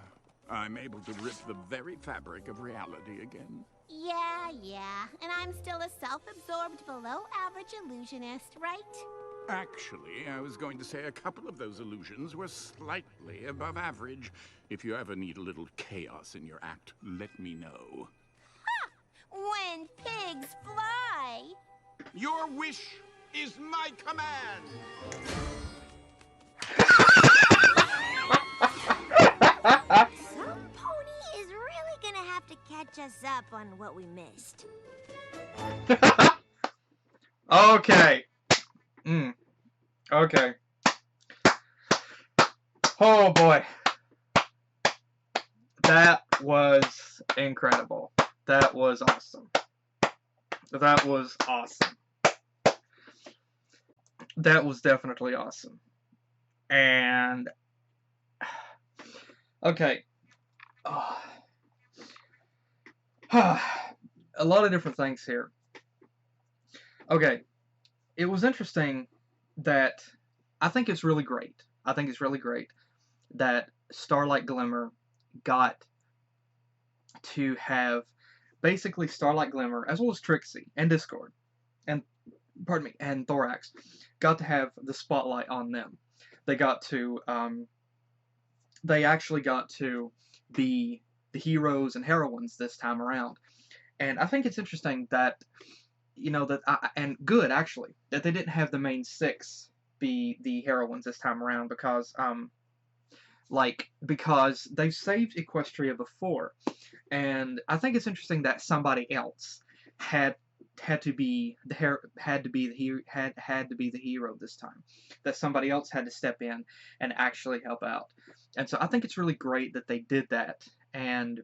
I'm able to rip the very fabric of reality again. Yeah. And I'm still a self-absorbed, below-average illusionist, right? Actually, I was going to say a couple of those illusions were slightly above average. If you ever need a little chaos in your act, let me know. When pigs fly! Your wish is my command! Some pony is really gonna have to catch us up on what we missed. Okay. Okay. Oh boy. That was incredible. That was awesome. That was awesome. That was definitely awesome. And okay. A lot of different things here. Okay. It was interesting that I think it's really great. I think it's really great that Starlight Glimmer got to have basically Starlight Glimmer, as well as Trixie and Discord, and and Thorax, got to have the spotlight on them. They got to, they actually got to be the heroes and heroines this time around. And I think it's interesting that, you know, and good actually, that they didn't have the main six be the heroines this time around, because, because they've saved Equestria before. And I think it's interesting that somebody else had to be the hero this time. That somebody else had to step in and actually help out. And so I think it's really great that they did that, and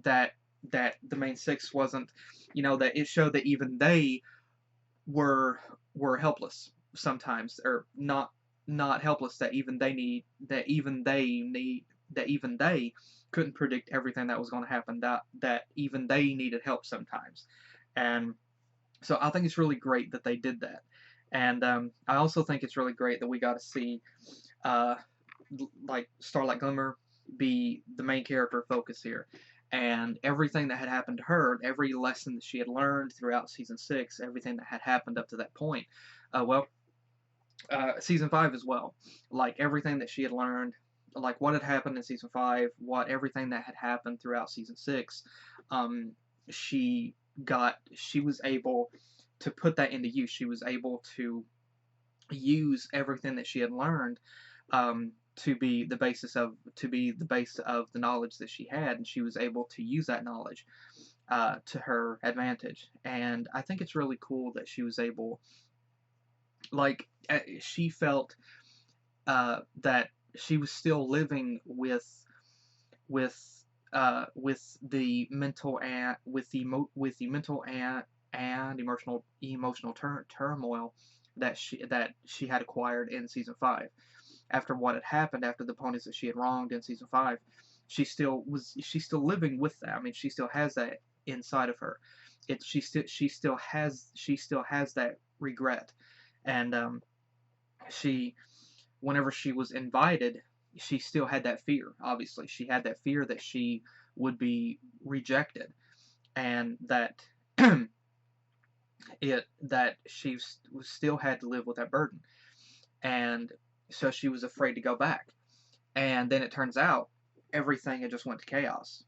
that the main six wasn't, you know, that it showed that even they were helpless sometimes, or not helpless, that even they couldn't predict everything that was going to happen, that even they needed help sometimes. And so I think it's really great that they did that. And I also think it's really great that we got to see like Starlight Glimmer be the main character focus here. and everything that had happened to her, every lesson that she had learned throughout season 6, everything that had happened up to that point, season 5 as well, like everything that she had learned, like what had happened in season 5, everything that had happened throughout season 6, um, she was able to put that into use. She was able to use everything that she had learned, to be the base of the knowledge that she had, and she was able to use that knowledge to her advantage. And I think it's really cool that she was able, like, she felt that she was still living with the mental and with the mental and emotional turmoil that she had acquired in season 5 after what had happened, after the ponies that she had wronged in season 5. She's still living with that. I mean, she still has that inside of her. She still has that regret. And whenever she was invited, she still had that fear. Obviously, she had that fear that she would be rejected, and that that she still had to live with that burden. And so she was afraid to go back. And then it turns out everything had just went to chaos.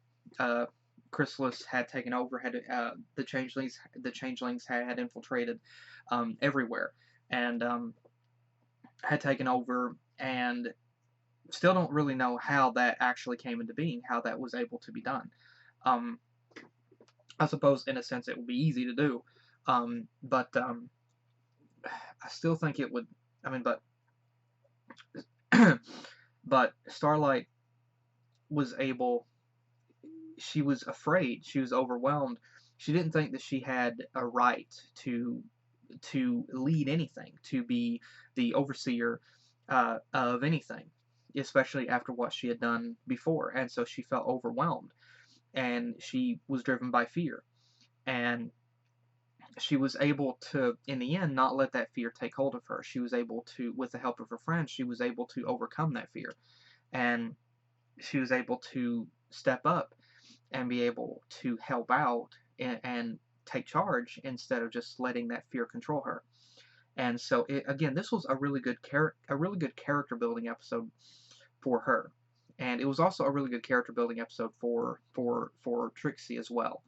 Chrysalis had taken over. The changelings had infiltrated everywhere, and had taken over, and still don't really know how that actually came into being, how that was able to be done. I suppose in a sense it would be easy to do, but I still think it would. I mean, but Starlight was able. She was afraid. She was overwhelmed. She didn't think that she had a right to lead anything, to be the overseer of anything, especially after what she had done before. And so she felt overwhelmed, and she was driven by fear. And she was able to, in the end, not let that fear take hold of her. She was able to, with the help of her friends, she was able to overcome that fear. And she was able to step up and be able to help out and take charge instead of just letting that fear control her. And so, again, this was a really good character building episode for her, and it was also a really good character building episode for Trixie as well,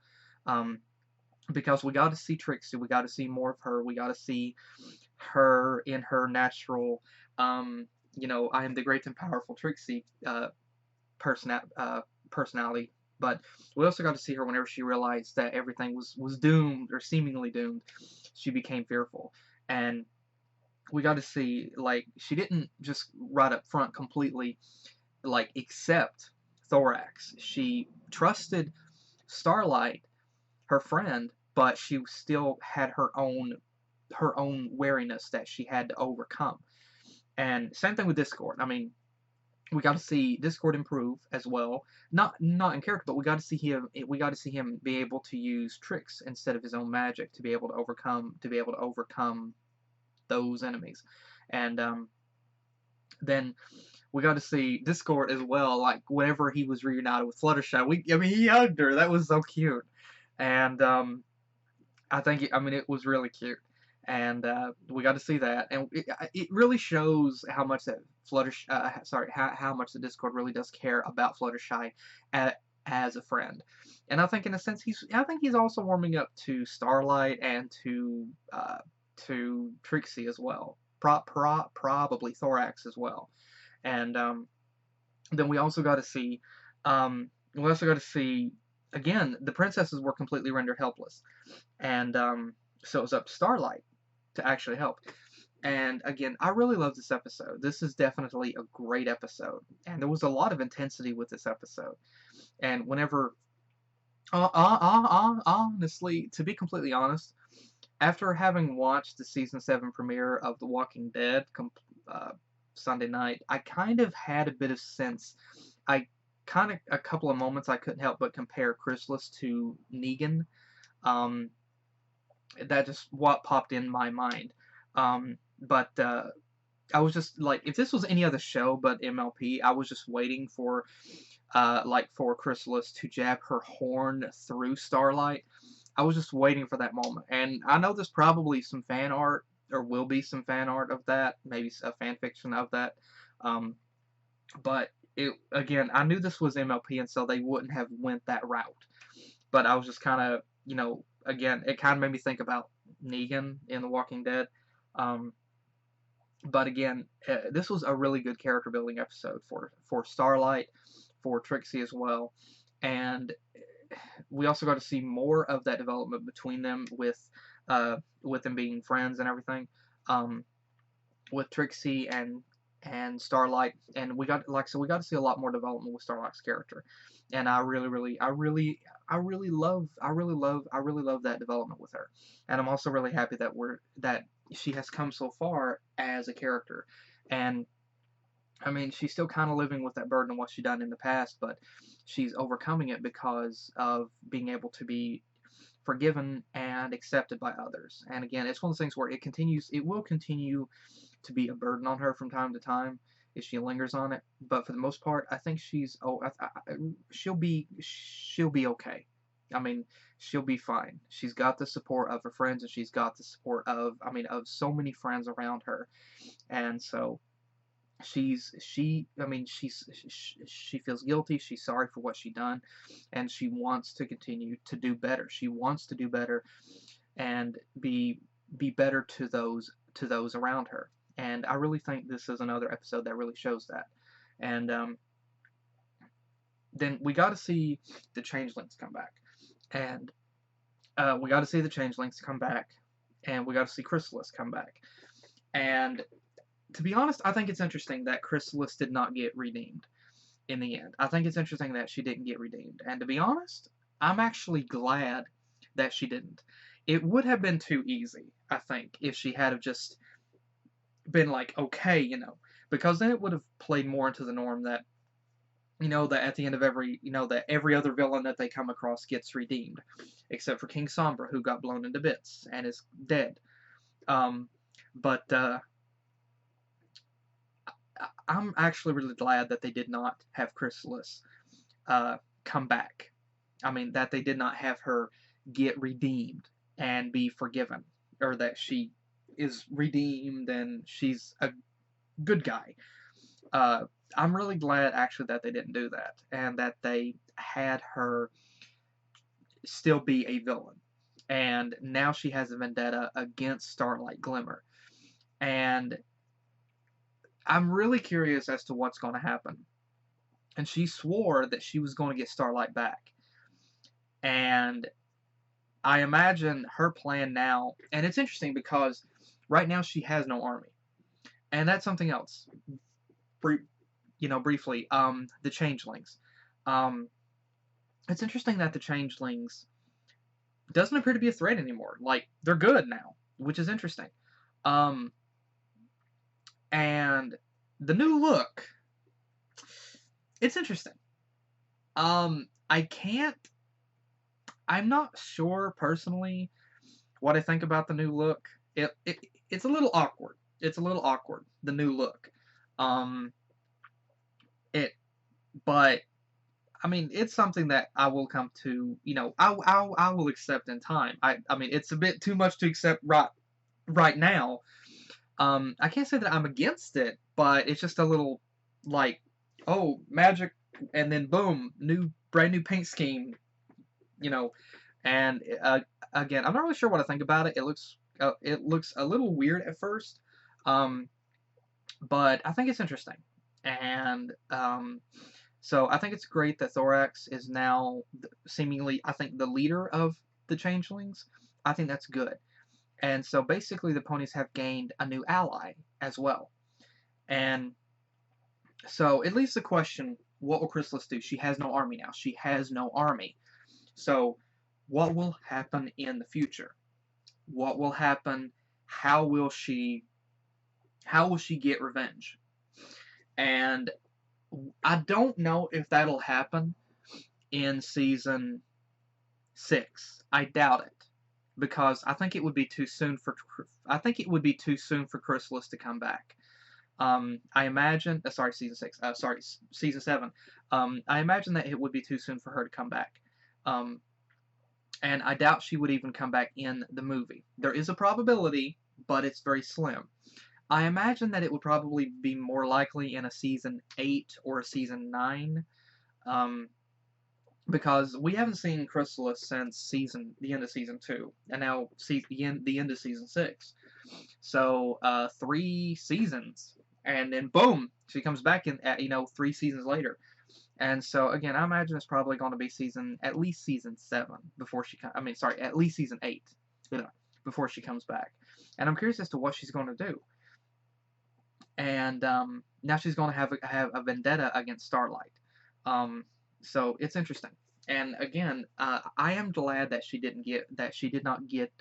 because we got to see Trixie, we got to see more of her, we got to see her in her natural, I am the great and powerful Trixie personality. But we also got to see her whenever she realized that everything was doomed, or seemingly doomed. She became fearful. And we got to see, like, she didn't just right up front completely, like, accept Thorax. She trusted Starlight, her friend, but she still had her own wariness that she had to overcome. And same thing with Discord. I mean, we got to see Discord improve as well. Not in character, but we got to see him be able to use tricks instead of his own magic to be able to overcome those enemies. And then we got to see Discord as well. Like whenever he was reunited with Fluttershy, he hugged her. That was so cute. And it was really cute. And we got to see that, and it really shows how much that how much the Discord really does care about Fluttershy as a friend. And I think in a sense he's also warming up to Starlight and to Trixie as well, probably Thorax as well. And then we also got to see again, the princesses were completely rendered helpless, and so it was up to Starlight to actually help. And again, I really love this episode. This is definitely a great episode, and there was a lot of intensity with this episode. And whenever, honestly, to be completely honest, after having watched the season 7 premiere of The Walking Dead Sunday night, I kind of had a bit of sense. A couple of moments I couldn't help but compare Chrysalis to Negan. That just what popped in my mind. But I was just like, if this was any other show but MLP, I was just waiting for like for Chrysalis to jab her horn through Starlight. I was just waiting for that moment, and I know there's probably some fan art, or will be some fan art of that, maybe a fan fiction of that, but again, I knew this was MLP, and so they wouldn't have went that route. But I was just kind of, again, it kind of made me think about Negan in The Walking Dead. But again, this was a really good character building episode for Starlight, for Trixie as well, and we also got to see more of that development between them with them being friends and everything, with Trixie and Starlight, and we got to see a lot more development with Starlight's character, and I really love that development with her, and I'm also really happy that she has come so far as a character, and I mean, she's still kind of living with that burden of what she's done in the past, but she's overcoming it because of being able to be forgiven and accepted by others. And again, it's one of those things where it will continue to be a burden on her from time to time if she lingers on it. But for the most part, I think she'll be okay. I mean, she'll be fine. She's got the support of her friends, and she's got the support of so many friends around her, and so she feels guilty. She's sorry for what she done, and she wants to continue to do better. She wants to do better and be better to those around her. And I really think this is another episode that really shows that. And then we got to see the Changelings come back, and we got to see Chrysalis come back, and to be honest, I think it's interesting that Chrysalis did not get redeemed in the end. I think it's interesting that she didn't get redeemed. And to be honest, I'm actually glad that she didn't. It would have been too easy, I think, if she had have just been like, okay, because then it would have played more into the norm that, that at the end of that every other villain that they come across gets redeemed, except for King Sombra, who got blown into bits and is dead. But I'm actually really glad that they did not have Chrysalis come back. I mean, that they did not have her get redeemed and be forgiven, or that she is redeemed and she's a good guy. I'm really glad, actually, that they didn't do that, and that they had her still be a villain. And now she has a vendetta against Starlight Glimmer. And I'm really curious as to what's going to happen. And she swore that she was going to get Starlight back. And I imagine her plan now, and it's interesting because right now she has no army. And that's something else. Briefly, the Changelings. It's interesting that the Changelings doesn't appear to be a threat anymore. Like, they're good now, which is interesting. And the new look, it's interesting. I'm not sure personally what I think about the new look. It's a little awkward. It's a little awkward, the new look. But I mean, it's something that I will come to, I will accept in time. I mean, it's a bit too much to accept right now. I can't say that I'm against it, but it's just a little like, oh, magic, and then boom, brand new paint scheme, and again, I'm not really sure what I think about it. It looks a little weird at first, but I think it's interesting, and so I think it's great that Thorax is now seemingly, I think, the leader of the Changelings. I think that's good. And so basically the ponies have gained a new ally as well. And so it leaves the question, what will Chrysalis do? She has no army now. She has no army. So what will happen in the future? What will happen? How will she get revenge? And I don't know if that'll happen in season 6. I doubt it, because I think it would be too soon for Chrysalis to come back. I imagine, sorry, season 6, sorry, season 7. I imagine that it would be too soon for her to come back. Um, and I doubt she would even come back in the movie. There is a probability, but it's very slim. I imagine that it would probably be more likely in a season 8 or a season 9, because we haven't seen Chrysalis since the end of season 2, and now the end of season 6. So 3 seasons, and then boom, she comes back in at 3 seasons later. And so again, I imagine it's probably going to be at least season 7 before she at least season 8, before she comes back. And I'm curious as to what she's going to do. And now she's going to have a vendetta against Starlight. So it's interesting. And again, I am glad that she did not get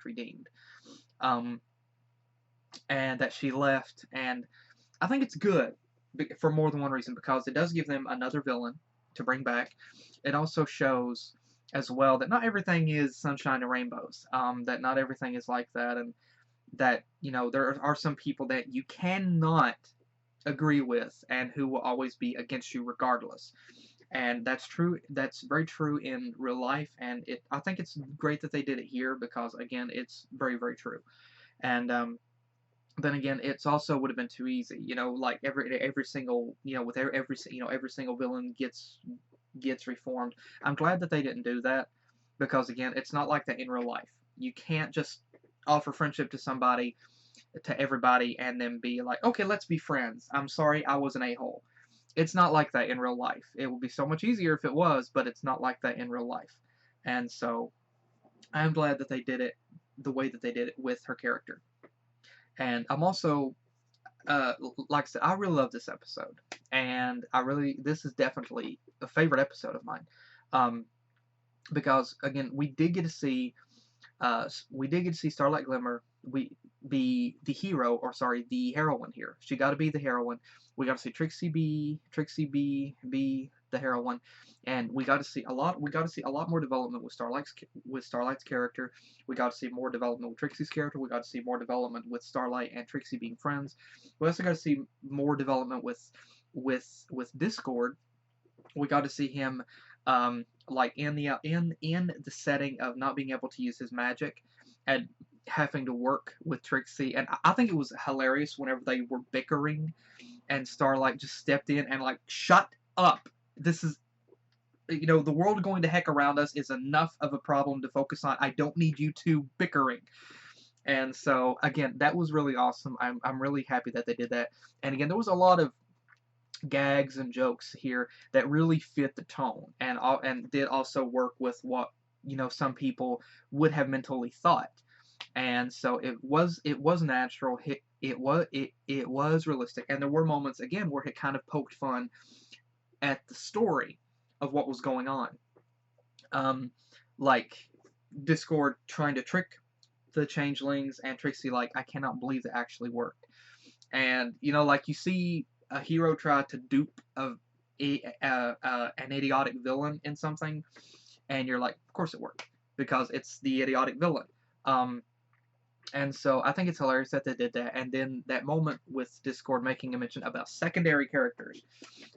redeemed, and that she left. And I think it's good for more than one reason, because it does give them another villain to bring back. It also shows as well that not everything is sunshine and rainbows. That not everything is like that, and that there are some people that you cannot agree with and who will always be against you regardless. And that's true. That's very true in real life, and I think it's great that they did it here, because again, it's very, very true. And then again, it's also would have been too easy. Like every single with every single villain gets reformed. I'm glad that they didn't do that, because again, it's not like that in real life. You can't just offer friendship to everybody and then be like, okay, let's be friends. I'm sorry, I was an a-hole. It's not like that in real life. It would be so much easier if it was, but it's not like that in real life. And so I'm glad that they did it the way that they did it with her character. And I'm also, like I said, I really love this episode. And this is definitely a favorite episode of mine. Because, again, we did get to see Starlight Glimmer be the hero, or sorry, the heroine here. She got to be the heroine. We got to see Trixie be the heroine, and we got to see a lot. We got to see a lot more development with Starlight's character. We got to see more development with Trixie's character. We got to see more development with Starlight and Trixie being friends. We also got to see more development with Discord. We got to see him like in the setting of not being able to use his magic and having to work with Trixie. And I think it was hilarious whenever they were bickering and Starlight just stepped in and like, shut up. This is, the world going to heck around us is enough of a problem to focus on. I don't need you two bickering. And so again, that was really awesome. I'm really happy that they did that. And again, there was a lot of gags and jokes here that really fit the tone, and did also work with what some people would have mentally thought. And so it was natural. It was realistic, and there were moments again where it kind of poked fun at the story of what was going on, like Discord trying to trick the changelings, and Trixie like, I cannot believe it actually worked. And like you see a hero try to dupe an idiotic villain in something, and you're like, of course it worked, because it's the idiotic villain. And so I think it's hilarious that they did that. And then that moment with Discord making a mention about secondary characters.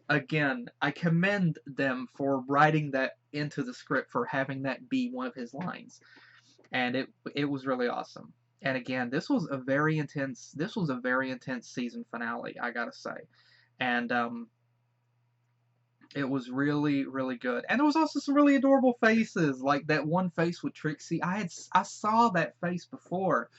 Again, I commend them for writing that into the script, for having that be one of his lines. And it was really awesome. And again, this was a very intense season finale, I gotta say. And it was really, really good. And there was also some really adorable faces, like that one face with Trixie. I saw that face before,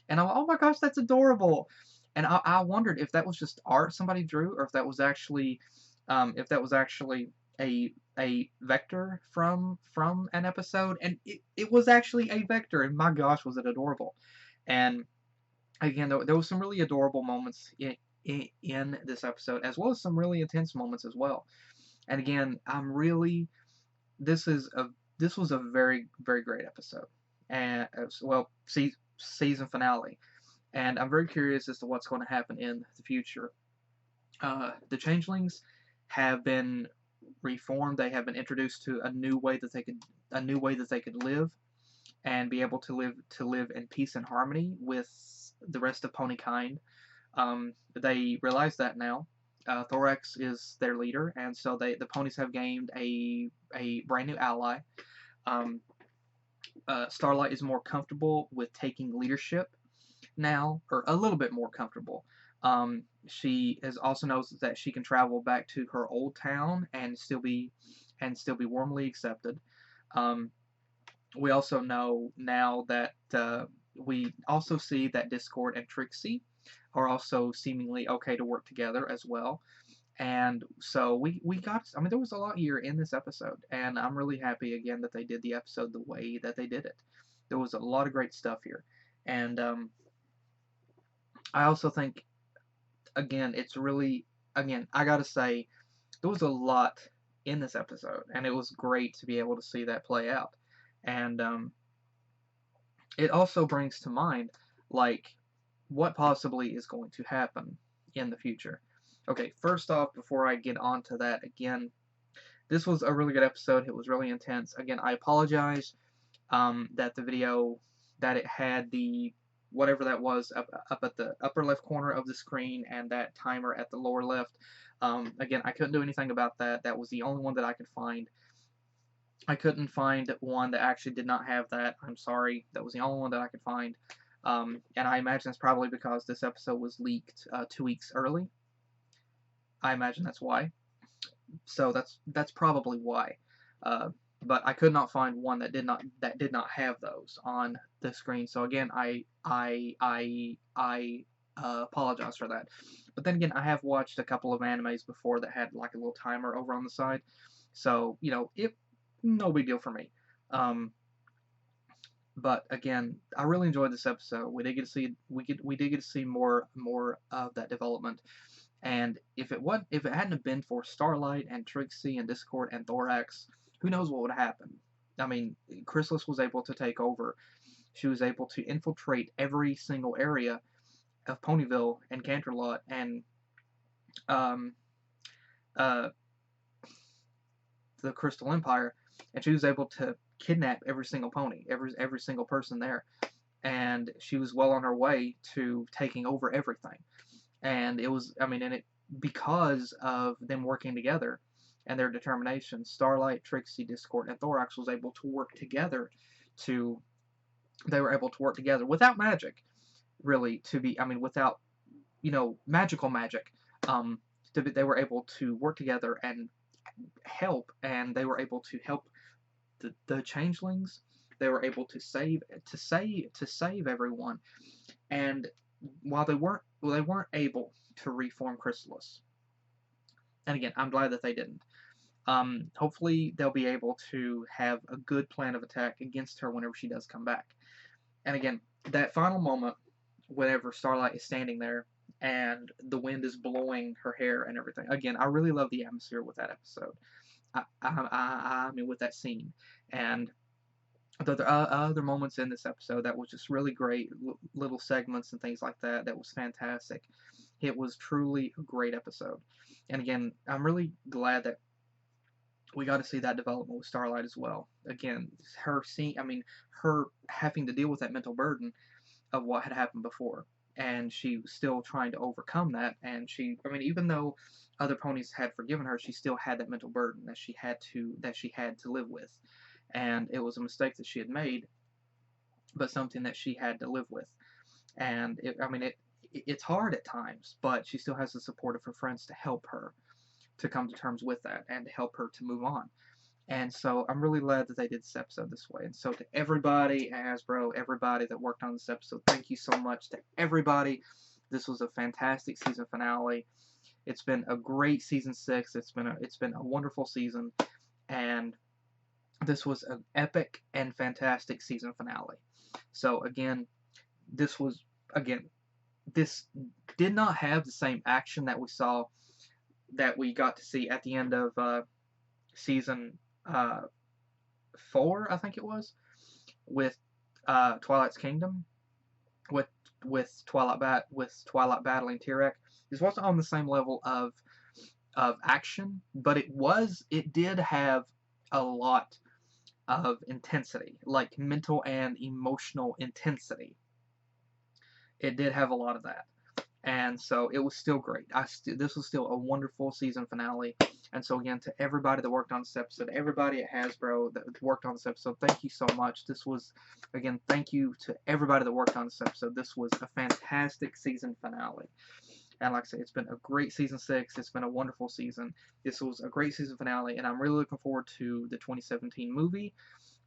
and I'm like, oh my gosh, that's adorable. And I wondered if that was just art somebody drew, or if that was actually a vector from an episode. And it was actually a vector, and my gosh, was it adorable. And again, there was some really adorable moments in this episode, as well as some really intense moments as well. And again, this was a very, very great episode, and season finale. And I'm very curious as to what's going to happen in the future. The changelings have been reformed. They have been introduced to a new way that they could live, and be able to live in peace and harmony with the rest of pony kind. They realize that now. Thorax is their leader, and so the ponies have gained a brand new ally. Um, Starlight is more comfortable with taking leadership now, or a little bit more comfortable. She is also knows that she can travel back to her old town and still be warmly accepted. Um, we also know now that we also see that Discord and Trixie are also seemingly okay to work together as well. And so we got, I mean, there was a lot here in this episode, and I'm really happy again that they did the episode the way that they did it. There was a lot of great stuff here. And I also think, again, it's really, again, I gotta say, there was a lot in this episode, and it was great to be able to see that play out. And it also brings to mind, like, what possibly is going to happen in the future. Okay, first off, before I get on to that, again, this was a really good episode. It was really intense. Again, I apologize that the video, that it had the, whatever that was, up at the upper left corner of the screen and that timer at the lower left. Again, I couldn't do anything about that. That was the only one that I could find. I couldn't find one that actually did not have that. I'm sorry. That was the only one that I could find. And I imagine it's probably because this episode was leaked 2 weeks early. I imagine that's why. So that's probably why. But I could not find one that did not have those on the screen. So again, I apologize for that. But then again, I have watched a couple of animes before that had like a little timer over on the side. So you know, no big deal for me. But again, I really enjoyed this episode. We did get to see more of that development. And if it hadn't have been for Starlight and Trixie and Discord and Thorax, who knows what would have happened? I mean, Chrysalis was able to take over. She was able to infiltrate every single area of Ponyville and Canterlot and the Crystal Empire, and she was able to kidnap every single pony, every single person there, and she was well on her way to taking over everything. And it was, I mean, and it, because of them working together and their determination, Starlight, Trixie, Discord, and Thorax was able to work together they were able to work together without magic, really, without, magical magic. They were able to work together and help, and they were able to help the changelings. They were able to save everyone, and while they weren't able to reform Chrysalis. And again, I'm glad that they didn't. Hopefully they'll be able to have a good plan of attack against her whenever she does come back. And again, that final moment, whenever Starlight is standing there and the wind is blowing her hair and everything. Again, I really love the atmosphere with that episode. I mean, with that scene. And the other moments in this episode that was just really great, little segments and things like that. That was fantastic. It was truly a great episode. And again, I'm really glad that we got to see that development with Starlight as well. Again, her having to deal with that mental burden of what had happened before, and she was still trying to overcome that. And even though other ponies had forgiven her, she still had that mental burden that she had to live with. And it was a mistake that she had made, but something that she had to live with. And it's hard at times, but she still has the support of her friends to help her to come to terms with that and to help her to move on. And so I'm really glad that they did this episode this way. And so to everybody, Hasbro, everybody that worked on this episode, thank you so much to everybody. This was a fantastic season finale. It's been a great season 6. It's been a wonderful season, and this was an epic and fantastic season finale. So again, this did not have the same action that we got to see at the end of season 4, I think it was, with Twilight's Kingdom, with Twilight battling T-Rex. This wasn't on the same level of action, but it did have a lot of intensity, like mental and emotional intensity. It did have a lot of that. And so it was still great. This was still a wonderful season finale. And so again, to everybody that worked on this episode, everybody at Hasbro that worked on this episode, thank you so much. This was, again, thank you to everybody that worked on this episode. This was a fantastic season finale. And like I say, it's been a great season 6. It's been a wonderful season. This was a great season finale, and I'm really looking forward to the 2017 movie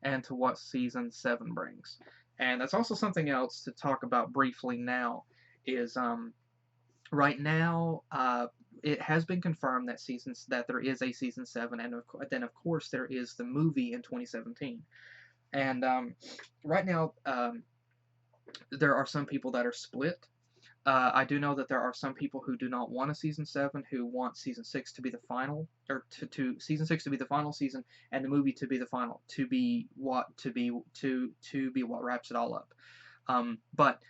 and to what season 7 brings. And that's also something else to talk about briefly now is right now it has been confirmed that there is a season 7, and then of course there is the movie in 2017. And right now there are some people that are split. I do know that there are some people who do not want a season 7, who want season 6 to be the final, or to season 6 to be the final season, and the movie to be the final, to be what wraps it all up. But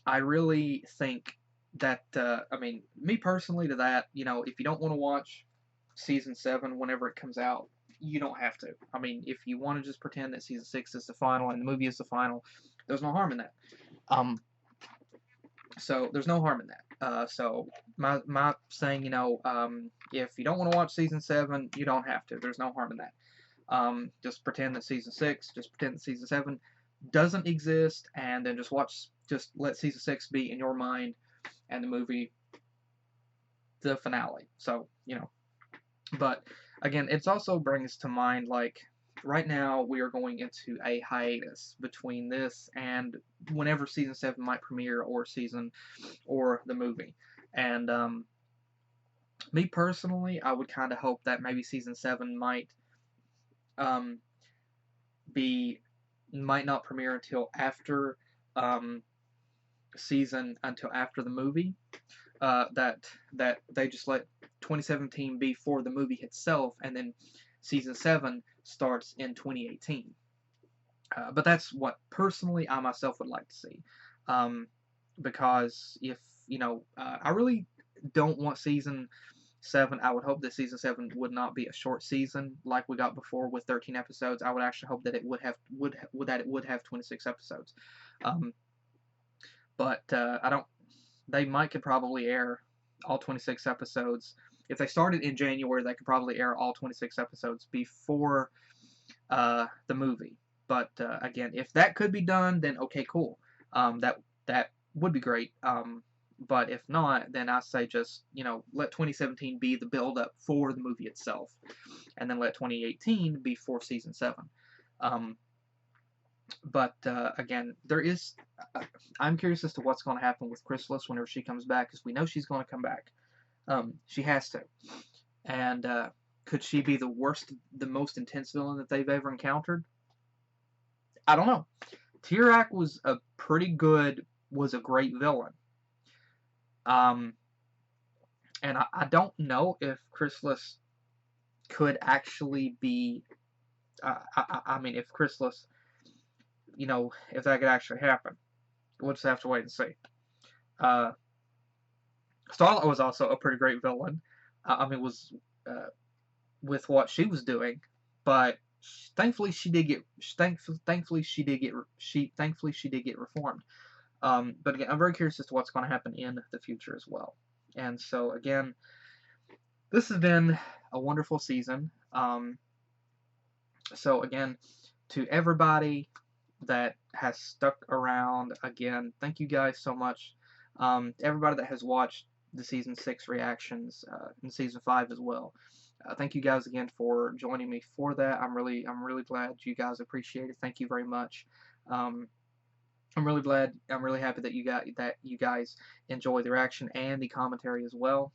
I really think that I mean, me personally, to that, you know, if you don't want to watch season 7 whenever it comes out, you don't have to. I mean, if you want to just pretend that season 6 is the final and the movie is the final, there's no harm in that. So there's no harm in that. So my saying, you know, if you don't want to watch season 7, you don't have to. There's no harm in that. Just pretend that season 6, just pretend that season 7 doesn't exist, and then just let season 6 be in your mind, and the movie the finale. So, you know, but again, it's also brings to mind, like, right now we are going into a hiatus between this and whenever season 7 might premiere, or the movie. And me personally, I would kind of hope that maybe season 7 might not premiere until after the movie. That they just let 2017 be for the movie itself, and then season 7 starts in 2018. But that's what personally I myself would like to see, because if you know, I really don't want season 7. I would hope that season 7 would not be a short season like we got before with 13 episodes. I would actually hope that it would have 26 episodes. But I don't. They could probably air all 26 episodes. If they started in January, they could probably air all 26 episodes before the movie. But again, if that could be done, then okay, cool. That would be great. But if not, then I say just, you know, let 2017 be the build-up for the movie itself, and then let 2018 be for season 7. But again, I'm curious as to what's going to happen with Chrysalis whenever she comes back, because we know she's going to come back. She has to. And could she be the most intense villain that they've ever encountered? I don't know. Tirak was a great villain. And I don't know if Chrysalis could actually be. I mean, if Chrysalis, you know, if that could actually happen, we'll just have to wait and see. Starlight was also a pretty great villain. I mean, with what she was doing, but thankfully she did get reformed. But again, I'm very curious as to what's going to happen in the future as well. And so again, this has been a wonderful season. So again, to everybody that has stuck around, again, thank you guys so much. Everybody that has watched the season 6 reactions and season 5 as well. Thank you guys again for joining me for that. I'm really glad you guys appreciate it. Thank you very much. I'm really happy that you guys enjoy the reaction and the commentary as well.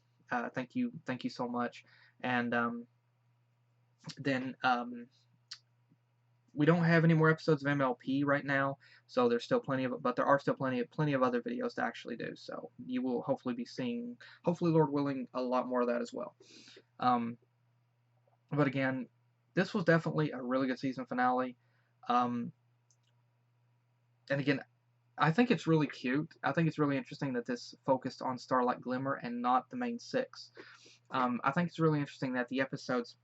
Thank you so much. And then we don't have any more episodes of MLP right now, so there's still plenty of it, but there are still plenty of other videos to actually do. So you will hopefully be seeing, hopefully, Lord willing, a lot more of that as well. But again, this was definitely a really good season finale. And again, I think it's really cute. I think it's really interesting that this focused on Starlight Glimmer and not the main 6. I think it's really interesting that the episodes.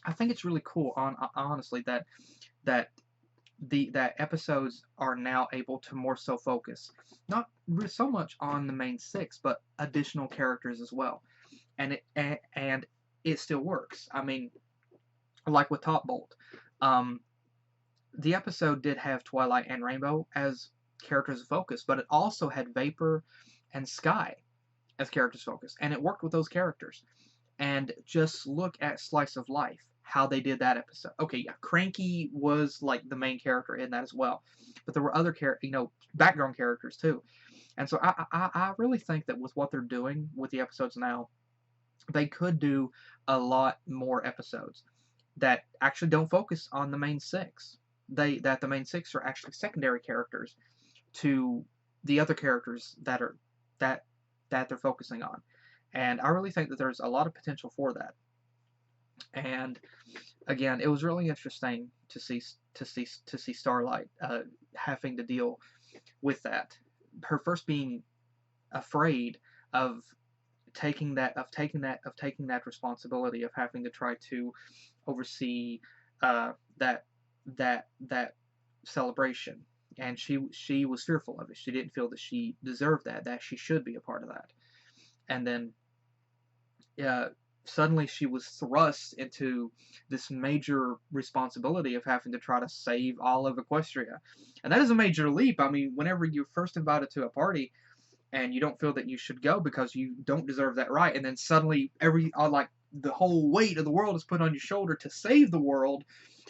I think it's really cool, honestly, that that episodes are now able to more so focus not so much on the main six, but additional characters as well, and it still works. I mean, like with Top Bolt, um, the episode did have Twilight and Rainbow as characters of focus, but it also had Vapor and Sky as characters of focus, and it worked with those characters. And just look at Slice of Life, how they did that episode. Okay, yeah, Cranky was like the main character in that as well, but there were other background characters too. And so I really think that with what they're doing with the episodes now, they could do a lot more episodes that actually don't focus on the main six. That the main six are actually secondary characters to the other characters that they're focusing on. And I really think that there's a lot of potential for that. And again, it was really interesting to see Starlight having to deal with that. Her first being afraid of taking that responsibility of having to try to oversee that celebration, and she was fearful of it. She didn't feel that she deserved that she should be a part of that. And then suddenly she was thrust into this major responsibility of having to try to save all of Equestria. And that is a major leap. I mean, whenever you're first invited to a party and you don't feel that you should go because you don't deserve that right, and then suddenly like the whole weight of the world is put on your shoulder to save the world,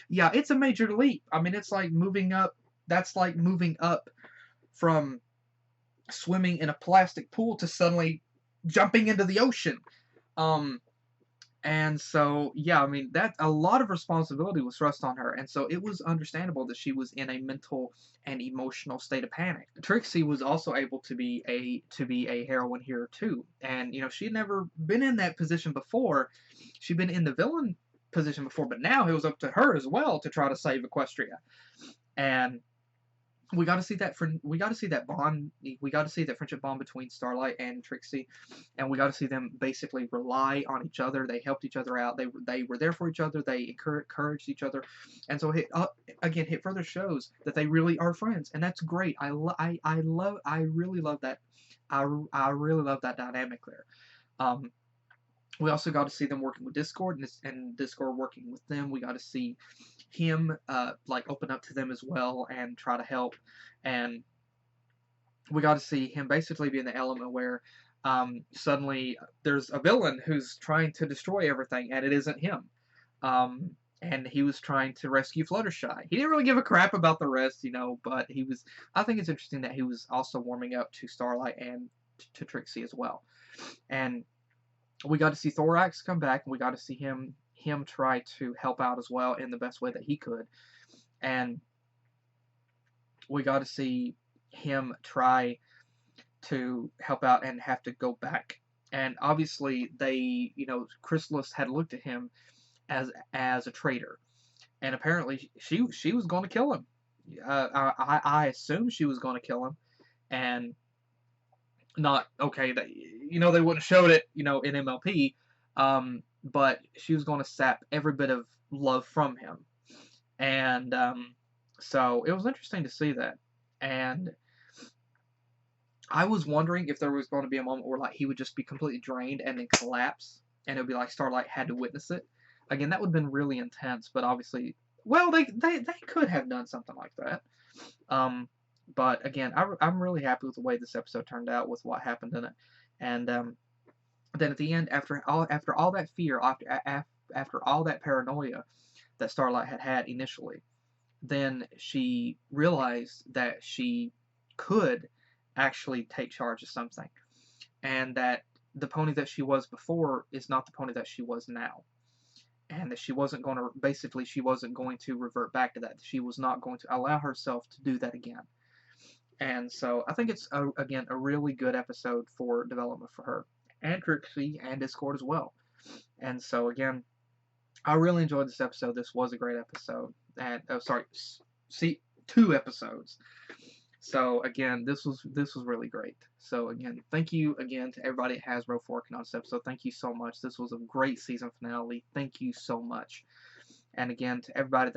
yeah, it's a major leap. I mean, it's like moving up. That's like moving up from swimming in a plastic pool to suddenly jumping into the ocean. And so, yeah, I mean, that a lot of responsibility was thrust on her, and so it was understandable that she was in a mental and emotional state of panic. Trixie was also able to be a heroine here too, and she had never been in that position before. She'd been in the villain position before, but now it was up to her as well to try to save Equestria. And we got to see that bond. We got to see that friendship bond between Starlight and Trixie, and we got to see them basically rely on each other. They helped each other out. They were there for each other. They encouraged each other, and so it further shows that they really are friends, and that's great. I really love that. I really love that dynamic there. We also got to see them working with Discord, and Discord working with them. We got to see him like open up to them as well and try to help. And we got to see him basically be in the element where suddenly there's a villain who's trying to destroy everything, and it isn't him. And he was trying to rescue Fluttershy. He didn't really give a crap about the rest, but he was. I think it's interesting that he was also warming up to Starlight and to Trixie as well. And we got to see Thorax come back, and we got to see him try to help out as well in the best way that he could. And we got to see him try to help out and have to go back. And obviously Chrysalis had looked at him as a traitor. And apparently she was going to kill him. I assume she was going to kill him. And not okay that they wouldn't have showed it in MLP, but she was going to sap every bit of love from him. And so it was interesting to see that. And I was wondering if there was going to be a moment where like he would just be completely drained and then collapse, and it would be like Starlight had to witness it. Again, that would have been really intense, but obviously, well, they could have done something like that. But again, I'm really happy with the way this episode turned out, with what happened in it. And then at the end, after all that fear, after all that paranoia that Starlight had initially, then she realized that she could actually take charge of something, and that the pony that she was before is not the pony that she was now. And that she wasn't going to revert back to that. She was not going to allow herself to do that again. And so I think it's, again, a really good episode for development for her, and Trixie, and Discord as well. And so, again, I really enjoyed this episode. This was a great episode. And, 2 episodes. So, again, this was really great. So, again, thank you again to everybody at Hasbro for working on this episode. Thank you so much. This was a great season finale. Thank you so much. And, again, to everybody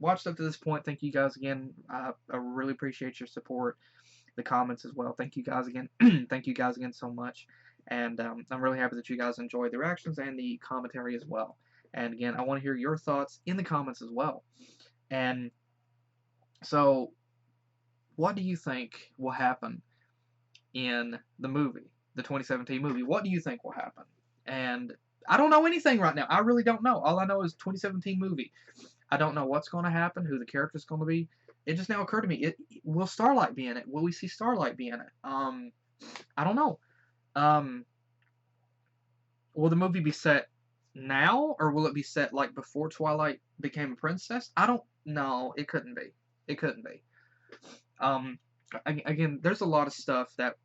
watched up to this point, thank you guys again. I really appreciate your support, the comments as well. Thank you guys again. Thank you guys again so much. And I'm really happy that you guys enjoy the reactions and the commentary as well. And again, I want to hear your thoughts in the comments as well. And so, what do you think will happen in the movie, the 2017 movie? What do you think will happen? And I don't know anything right now. I really don't know. All I know is 2017 movie. I don't know what's going to happen, who the character's going to be. It just now occurred to me, will Starlight be in it? Will we see Starlight be in it? I don't know. Will the movie be set now, or will it be set like before Twilight became a princess? I don't know. It couldn't be. It couldn't be. Again, there's a lot of stuff that,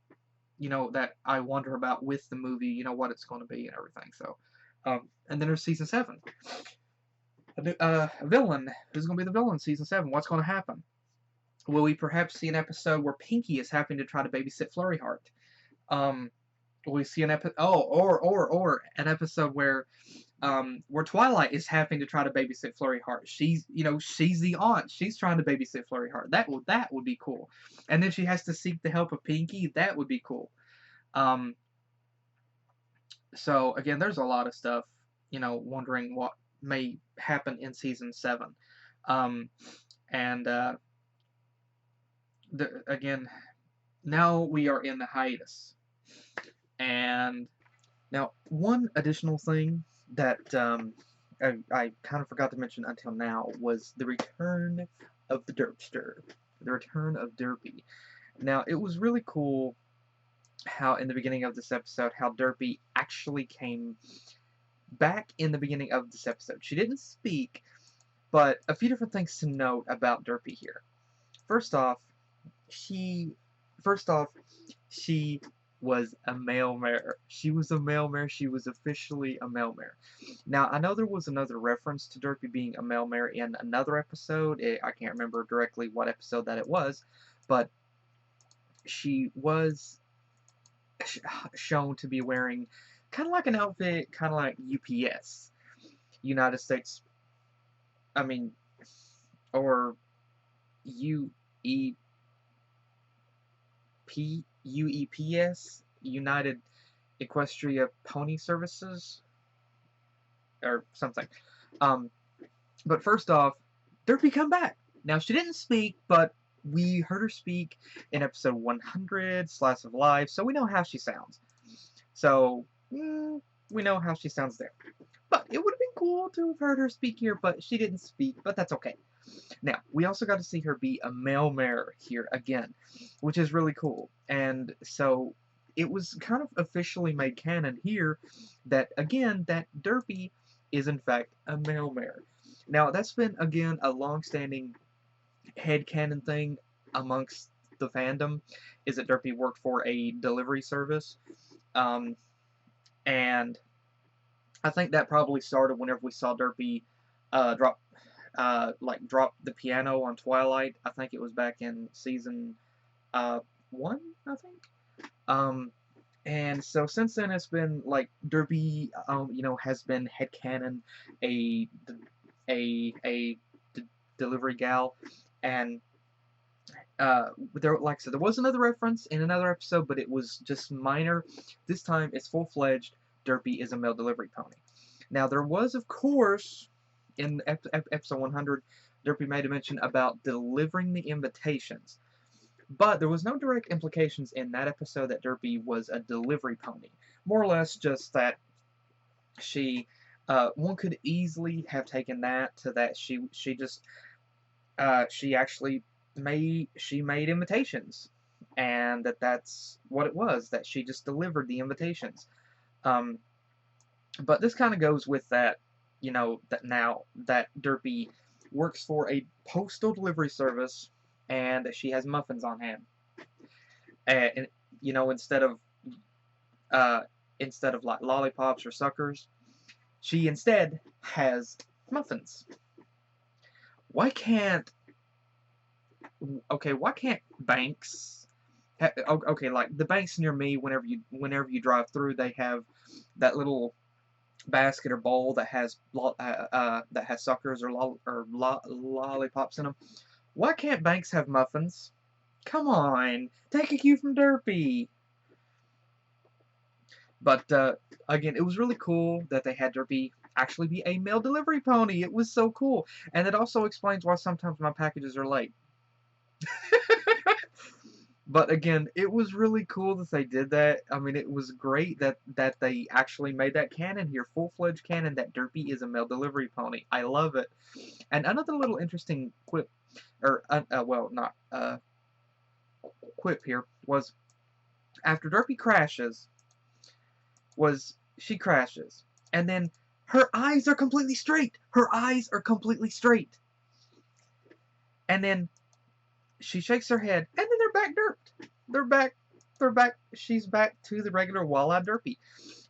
that I wonder about with the movie, what it's going to be and everything. So, and then there's season 7. A villain. Who's going to be the villain in season 7? What's going to happen? Will we perhaps see an episode where Pinky is having to try to babysit Flurry Heart? Will we see an episode? Oh, or an episode where Twilight is having to try to babysit Flurry Heart. She's the aunt. She's trying to babysit Flurry Heart. That would be cool. And then she has to seek the help of Pinky. That would be cool. So again, there's a lot of stuff. Wondering what may happen in season 7. Again, now we are in the hiatus. And now, one additional thing that I kind of forgot to mention until now was the return of the Derpster, the return of Derpy. Now, it was really cool how in the beginning of this episode, how Derpy actually came back in the beginning of this episode. She didn't speak, but a few different things to note about Derpy here. First off, she was a male mare. She was a male mare. She was officially a male mare. Now, I know there was another reference to Derpy being a male mare in another episode. I can't remember directly what episode that it was, but she was shown to be wearing kind of like an outfit, kind of like UPS. United States, or UEPS, United Equestria Pony Services, or something. But first off, Derpy come back. Now, she didn't speak, but we heard her speak in episode 100, Slice of Life, so we know how she sounds. So, we know how she sounds there. But it would have been cool to have heard her speak here, but she didn't speak, but that's okay. Now, we also got to see her be a male mare here again, which is really cool. And so, it was kind of officially made canon here that, again, that Derpy is in fact a male mare. Now, that's been, again, a long-standing headcanon thing amongst the fandom, is that Derpy worked for a delivery service. And I think that probably started whenever we saw Derpy drop the piano on Twilight. I think it was back in season 1, I think. And so since then it's been like Derpy, has been headcanon a delivery gal, and like I said, there was another reference in another episode, but it was just minor. This time it's full-fledged. Derpy is a male delivery pony. Now, there was, of course, in episode 100, Derpy made a mention about delivering the invitations. But there was no direct implications in that episode that Derpy was a delivery pony. More or less just that she, one could easily have taken that to that she actually made invitations. And that's what it was, that she just delivered the invitations. But this kind of goes with that, that now that Derpy works for a postal delivery service and that she has muffins on hand. And instead of like lollipops or suckers, she instead has muffins. Why can't banks, okay, like the banks near me, whenever you drive through, they have that little basket or bowl that has suckers or lollipops in them. Why can't Banks have muffins? Come on, take a cue from Derpy. But again, it was really cool that they had Derpy actually be a mail delivery pony. It was so cool, and it also explains why sometimes my packages are late. But again, it was really cool that they did that. I mean, it was great that they actually made that canon here, full-fledged canon, that Derpy is a mail delivery pony. I love it. And another little interesting quip, or well, not quip here, was after Derpy crashes, she crashes, and then her eyes are completely straight. Her eyes are completely straight. And then she shakes her head, and then they're back derped. They're back, she's back to the regular wall-eyed Derpy.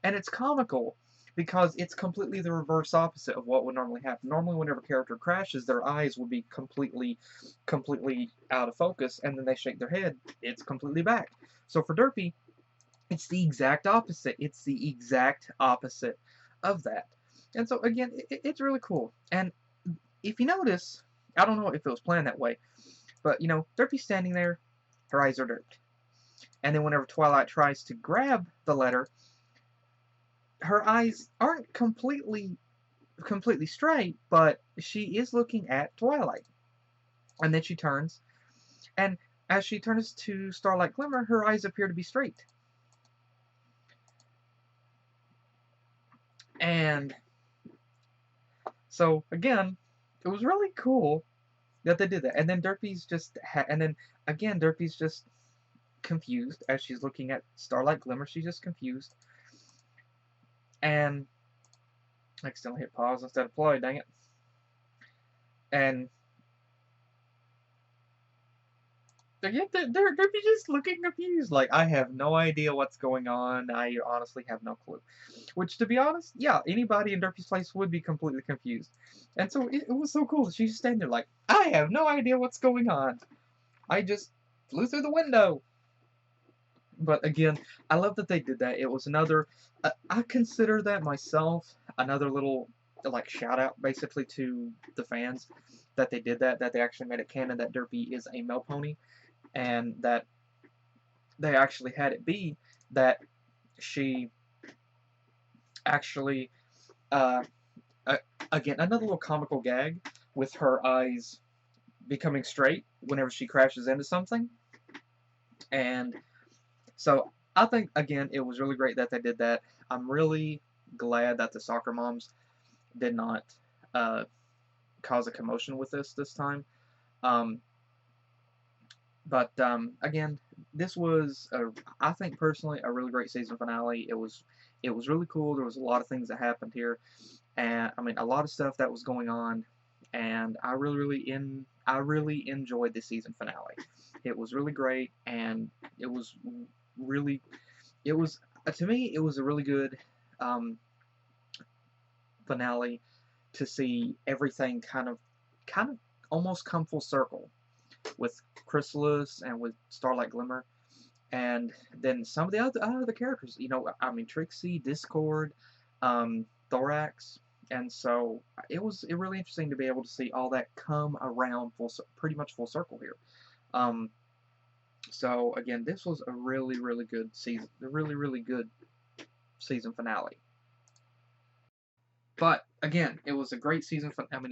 And it's comical, because it's completely the reverse opposite of what would normally happen. Normally, whenever a character crashes, their eyes would be completely out of focus, and then they shake their head, it's completely back. So for Derpy, it's the exact opposite. It's the exact opposite of that. And so, again, it's really cool. And if you notice, I don't know if it was planned that way, but, you know, Derpy's standing there, her eyes are derped. And then whenever Twilight tries to grab the letter, her eyes aren't completely straight, but she is looking at Twilight. And then she turns, and as she turns to Starlight Glimmer, her eyes appear to be straight. And so, again, it was really cool that they did that. And then Derpy's just, Derpy's just confused as she's looking at Starlight Glimmer. She's just confused. And I accidentally hit pause instead of play, dang it. And again, Derpy's just looking confused. Like, I have no idea what's going on. I honestly have no clue. Which, to be honest, yeah, anybody in Derpy's place would be completely confused. And so it was so cool that she's just standing there like, I have no idea what's going on. I just flew through the window. But again, I love that they did that. It was another, I consider that myself another little, like, shout out basically to the fans that they did that they actually made it canon that Derpy is a male pony, and that they actually had it be that she actually, again, another little comical gag with her eyes becoming straight whenever she crashes into something. And so I think, again, it was really great that they did that. I'm really glad that the soccer moms did not cause a commotion with this time. But again, this was, I think personally, a really great season finale. It was really cool. There was a lot of things that happened here, and I mean, a lot of stuff that was going on, and I really enjoyed the season finale. It was really great, and it was to me, it was a really good finale to see everything kind of almost come full circle with Chrysalis and with Starlight Glimmer, and then some of the other characters. You know, I mean, Trixie, Discord, Thorax, and so it was really interesting to be able to see all that come around pretty much full circle here. So again, this was a really good season, a really good season finale. But again, it was a great season. I mean,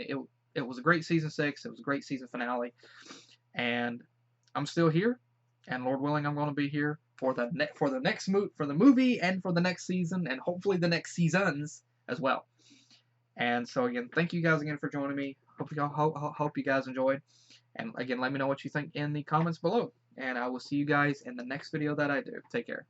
it was a great season 6. It was a great season finale, and I'm still here. And Lord willing, I'm going to be here for the movie and for the next season, and hopefully the next seasons as well. And so again, thank you guys again for joining me. Hope you guys enjoyed. And again, let me know what you think in the comments below. And I will see you guys in the next video that I do. Take care.